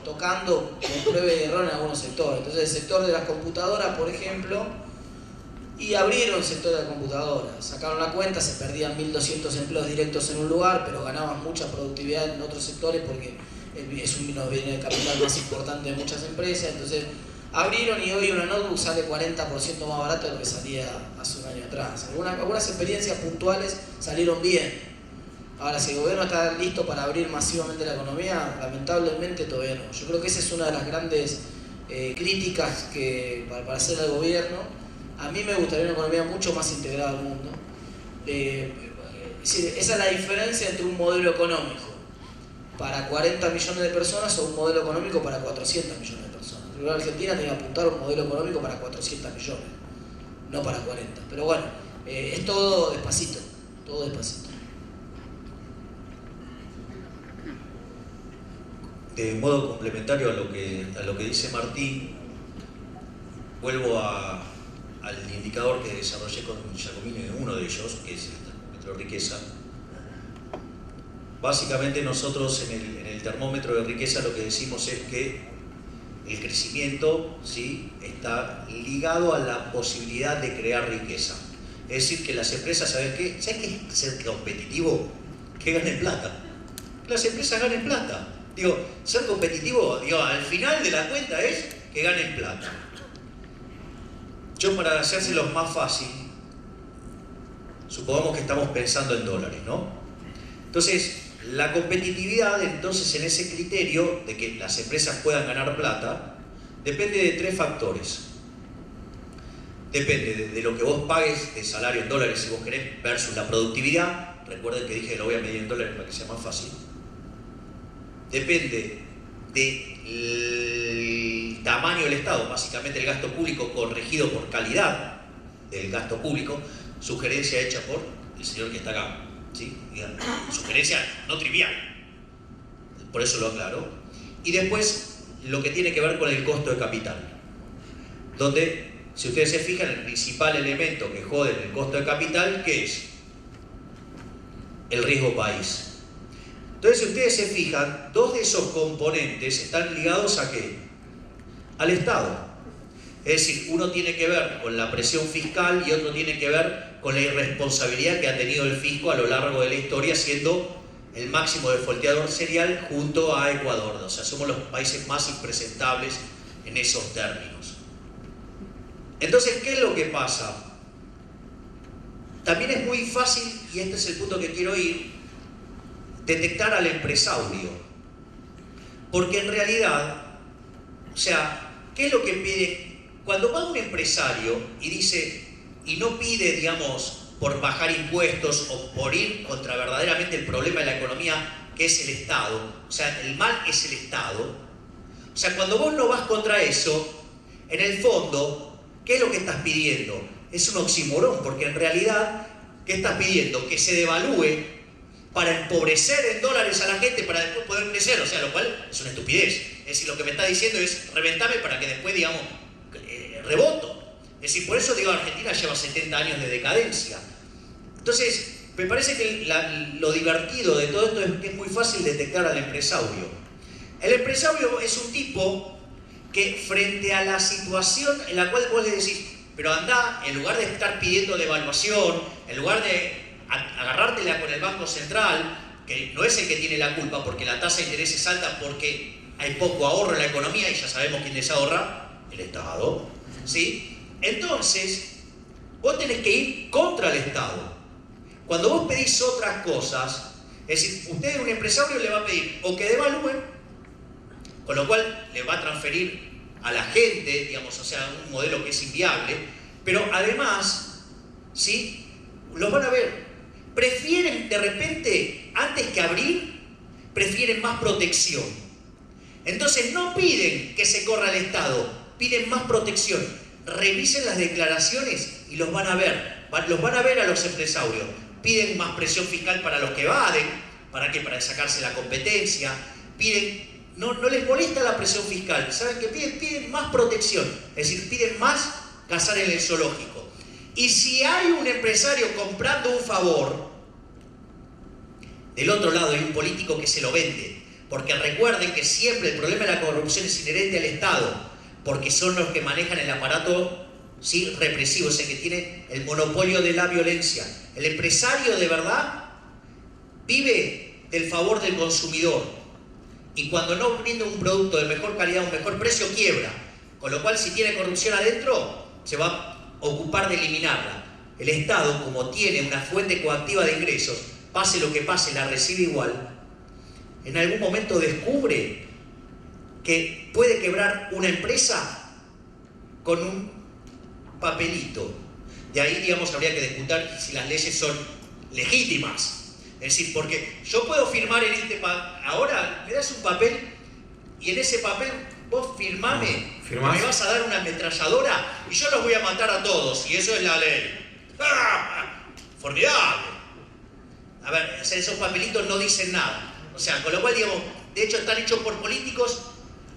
tocando con prueba y error en algunos sectores. Entonces el sector de las computadoras, por ejemplo, y abrieron el sector de la computadora, sacaron la cuenta, se perdían 1.200 empleos directos en un lugar, pero ganaban mucha productividad en otros sectores porque es un viene de capital más importante de muchas empresas, entonces abrieron y hoy una notebook sale 40% más barato de lo que salía hace un año atrás. Algunas experiencias puntuales salieron bien. Ahora, si el gobierno está listo para abrir masivamente la economía, lamentablemente todavía no. Yo creo que esa es una de las grandes críticas para hacer al gobierno. A mí me gustaría una economía mucho más integrada al mundo. Esa es la diferencia entre un modelo económico para 40 millones de personas o un modelo económico para 400 millones de personas. Yo creo que Argentina tiene que apuntar a un modelo económico para 400 millones, no para 40. Pero bueno, es todo despacito, todo despacito. De modo complementario a lo que dice Martín, vuelvo al indicador que desarrollé con Giacomini, uno de ellos, que es el termómetro de riqueza. Básicamente nosotros en el termómetro de riqueza lo que decimos es que el crecimiento, ¿sí?, está ligado a la posibilidad de crear riqueza. Es decir, que las empresas, ¿sabes qué es ser competitivo? Que ganen plata. Que las empresas ganen plata. Digo, ser competitivo, al final de la cuenta es que ganen plata. Yo, para hacérselo más fácil, supongamos que estamos pensando en dólares, ¿no? Entonces, la competitividad, entonces, en ese criterio de que las empresas puedan ganar plata, depende de 3 factores. Depende de lo que vos pagues de salario en dólares, si vos querés, versus la productividad. Recuerden que dije que lo voy a medir en dólares para que sea más fácil. Depende del tamaño del Estado, básicamente el gasto público corregido por calidad del gasto público, sugerencia hecha por el señor que está acá, ¿sí? Sugerencia no trivial, por eso lo aclaro. Y después lo que tiene que ver con el costo de capital, donde, si ustedes se fijan, el principal elemento que jode el costo de capital, ¿qué es? El riesgo país. Entonces, si ustedes se fijan, 2 de esos componentes están ligados ¿a qué? Al Estado. Es decir, uno tiene que ver con la presión fiscal y otro tiene que ver con la irresponsabilidad que ha tenido el fisco a lo largo de la historia, siendo el máximo defolteador serial junto a Ecuador. O sea, somos los países más impresentables en esos términos. Entonces, ¿qué es lo que pasa? También es muy fácil, y este es el punto que quiero ir, detectar al empresario, porque en realidad, o sea, ¿qué es lo que pide? Cuando va un empresario y dice, y no pide, digamos, por bajar impuestos o por ir contra verdaderamente el problema de la economía, que es el Estado, o sea, el mal es el Estado, o sea, cuando vos no vas contra eso, en el fondo, ¿qué es lo que estás pidiendo? Es un oxímoron, porque en realidad, ¿qué estás pidiendo? Que se devalúe para empobrecer en dólares a la gente para después poder crecer, o sea, lo cual es una estupidez. Es decir, lo que me está diciendo es reventame para que después, digamos, reboto. Es decir, por eso digo, Argentina lleva 70 años de decadencia. Entonces, me parece que lo divertido de todo esto es que es muy fácil detectar al empresario. El empresario es un tipo que frente a la situación en la cual vos le decís, pero anda, en lugar de estar pidiendo devaluación, en lugar de agarrártela con el Banco Central, que no es el que tiene la culpa porque la tasa de interés es alta, porque hay poco ahorro en la economía y ya sabemos quién les ahorra, el Estado, ¿sí? Entonces, vos tenés que ir contra el Estado. Cuando vos pedís otras cosas, es decir, usted, un empresario, le va a pedir o que devalúen, con lo cual le va a transferir a la gente, digamos, o sea, un modelo que es inviable, pero además, ¿sí?, los van a ver. Prefieren, de repente, antes que abrir, prefieren más protección. Entonces no piden que se corra el Estado, piden más protección. Revisen las declaraciones y los van a ver. Los van a ver a los empresarios. Piden más presión fiscal para los que evaden. ¿Para qué? Para sacarse la competencia. Piden, no les molesta la presión fiscal. ¿Saben qué piden? Piden más protección. Es decir, piden más cazar en el zoológico. Y si hay un empresario comprando un favor, del otro lado hay un político que se lo vende. Porque recuerden que siempre el problema de la corrupción es inherente al Estado, porque son los que manejan el aparato, ¿sí?, represivo, es el que tiene el monopolio de la violencia. El empresario de verdad vive del favor del consumidor. y cuando no brinda un producto de mejor calidad, un mejor precio, quiebra. Con lo cual, si tiene corrupción adentro, se va a ocupar de eliminarla. El Estado, como tiene una fuente coactiva de ingresos, pase lo que pase, la recibe igual, en algún momento descubre que puede quebrar una empresa con un papelito. De ahí, digamos, habría que discutir si las leyes son legítimas. Es decir, porque yo puedo firmar en este papel, ahora me das un papel y en ese papel vos firmame, me vas a dar una ametralladora y yo los voy a matar a todos, y eso es la ley. ¡Ah! Formidable. A ver, esos papelitos no dicen nada. O sea, con lo cual, digamos, de hecho están hechos por políticos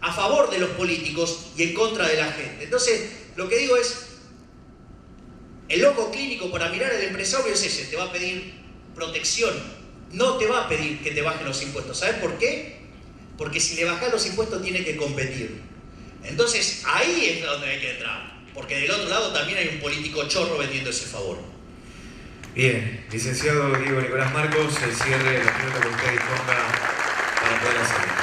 a favor de los políticos y en contra de la gente. Entonces, lo que digo es, el loco clínico para mirar al empresario es ese, te va a pedir protección, no te va a pedir que te bajen los impuestos. ¿Sabes por qué? Porque si le bajas los impuestos tiene que competir. Entonces ahí es donde hay que entrar, porque del otro lado también hay un político chorro vendiendo ese favor. Bien, licenciado Diego Nicolás Marcos, el cierre de la pregunta que usted disponga para poder hacerlo.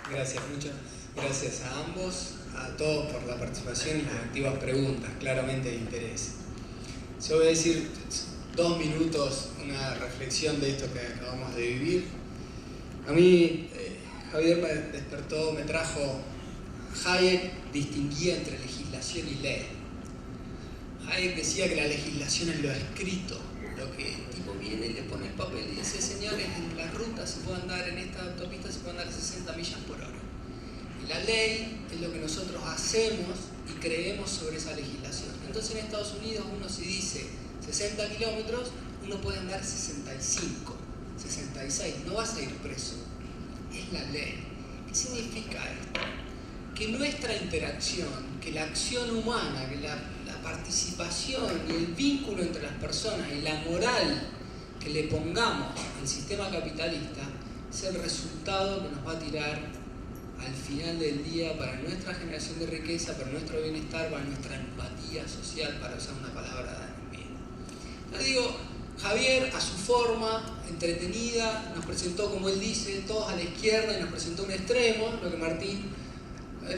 Gracias, muchas gracias a ambos, a todos por la participación y las activas preguntas, claramente de interés. Yo voy a decir 2 minutos, una reflexión de esto que acabamos de vivir. A mí, Javier me despertó, me trajo, Hayek distinguía entre legislación y ley. Hayek decía que la legislación es lo escrito, lo que el tipo viene y le pone el papel y dice, señores, en la ruta se puede andar, en esta autopista se puede andar 60 millas por hora. Y la ley es lo que nosotros hacemos y creemos sobre esa legislación. Entonces en Estados Unidos uno si dice 60 kilómetros, uno puede andar 65, 66, no vas a ir preso. Es la ley. ¿Qué significa esto? Que nuestra interacción, que la acción humana, que la participación y el vínculo entre las personas y la moral que le pongamos al sistema capitalista es el resultado que nos va a tirar al final del día para nuestra generación de riqueza, para nuestro bienestar, para nuestra empatía social, para usar una palabra de enemigo. Le digo, Javier, a su forma, entretenida, nos presentó, como él dice, todos a la izquierda y nos presentó un extremo, lo que Martín,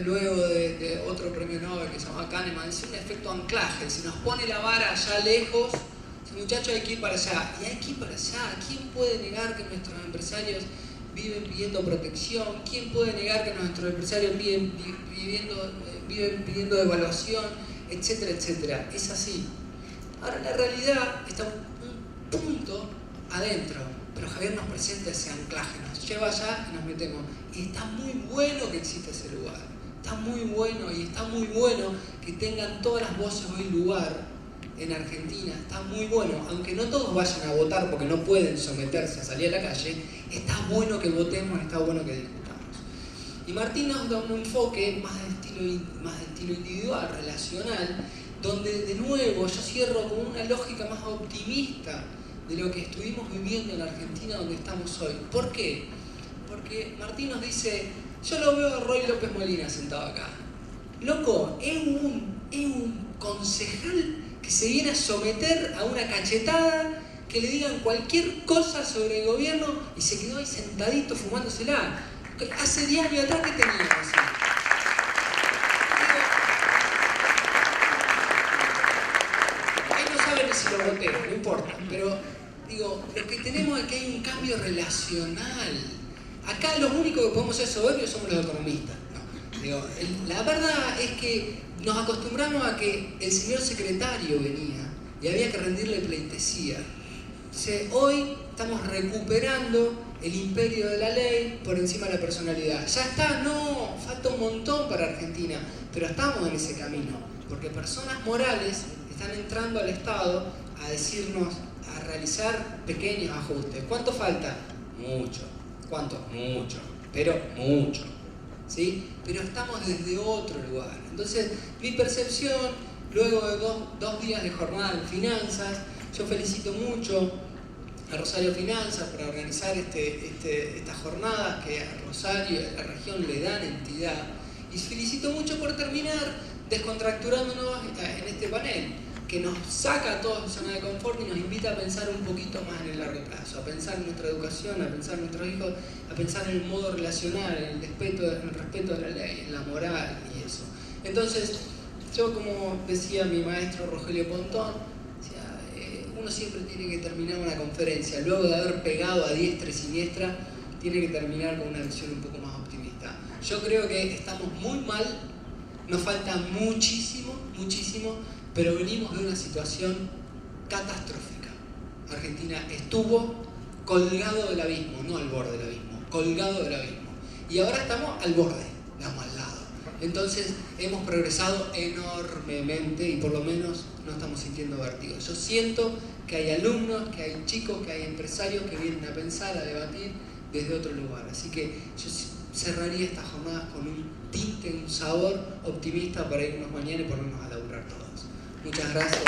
luego de otro premio Nobel que se llama Kahneman, es un efecto anclaje. Si nos pone la vara allá lejos, dice, muchachos, hay que ir para allá. Y hay que ir para allá. ¿Quién puede negar que nuestros empresarios viven pidiendo protección? ¿Quién puede negar que nuestros empresarios viven pidiendo devaluación? Etcétera, etcétera. Es así. Ahora, la realidad está un punto adentro, pero Javier nos presenta ese anclaje, nos lleva allá y nos metemos. Y está muy bueno que exista ese lugar. Está muy bueno, y está muy bueno que tengan todas las voces hoy lugar en Argentina. Está muy bueno, aunque no todos vayan a votar porque no pueden someterse a salir a la calle, está bueno que votemos, está bueno que discutamos. Y Martín nos da un enfoque más de estilo individual, relacional, donde de nuevo yo cierro con una lógica más optimista de lo que estuvimos viviendo en Argentina, donde estamos hoy. ¿Por qué? Porque Martín nos dice, yo lo veo a Roy López Molina sentado acá. Loco, es un concejal que se viene a someter a una cachetada, que le digan cualquier cosa sobre el gobierno y se quedó ahí sentadito fumándosela. Hace 10 años atrás, ¿qué teníamos? Ahí no saben si lo voté, no importa, pero digo, lo que tenemos es que hay un cambio relacional. Acá los únicos que podemos ser soberbios somos los economistas. No. Digo, la verdad es que nos acostumbramos a que el señor secretario venía y había que rendirle pleitesía. Entonces, hoy estamos recuperando el imperio de la ley por encima de la personalidad. Ya está, no, falta un montón para Argentina, pero estamos en ese camino, porque personas morales están entrando al Estado a decirnos, a realizar pequeños ajustes. ¿Cuánto falta? Mucho. ¿Cuánto? Mucho, pero mucho, ¿sí? Pero estamos desde otro lugar. Entonces, mi percepción, luego de dos días de jornada en finanzas, yo felicito mucho a Rosario Finanzas por organizar estas jornadas que a Rosario y a la región le dan entidad, y felicito mucho por terminar descontracturándonos en este panel, que nos saca a todos de zona de confort y nos invita a pensar un poquito más en el largo plazo, a pensar en nuestra educación, a pensar en nuestros hijos, a pensar en el modo relacional, en el respeto a la ley, en la moral y eso. Entonces, yo, como decía mi maestro Rogelio Pontón, uno siempre tiene que terminar una conferencia, luego de haber pegado a diestra y siniestra, tiene que terminar con una visión un poco más optimista. Yo creo que estamos muy mal, nos falta muchísimo, pero venimos de una situación catastrófica. Argentina estuvo colgado del abismo, no al borde del abismo, colgado del abismo. Y ahora estamos al borde, estamos al lado. Entonces hemos progresado enormemente y por lo menos no estamos sintiendo vértigo. Yo siento que hay alumnos, que hay chicos, que hay empresarios que vienen a pensar, a debatir desde otro lugar. Así que yo cerraría estas jornadas con un tinte, un sabor optimista para irnos mañana y ponernos a laburar todos. Muchas gracias.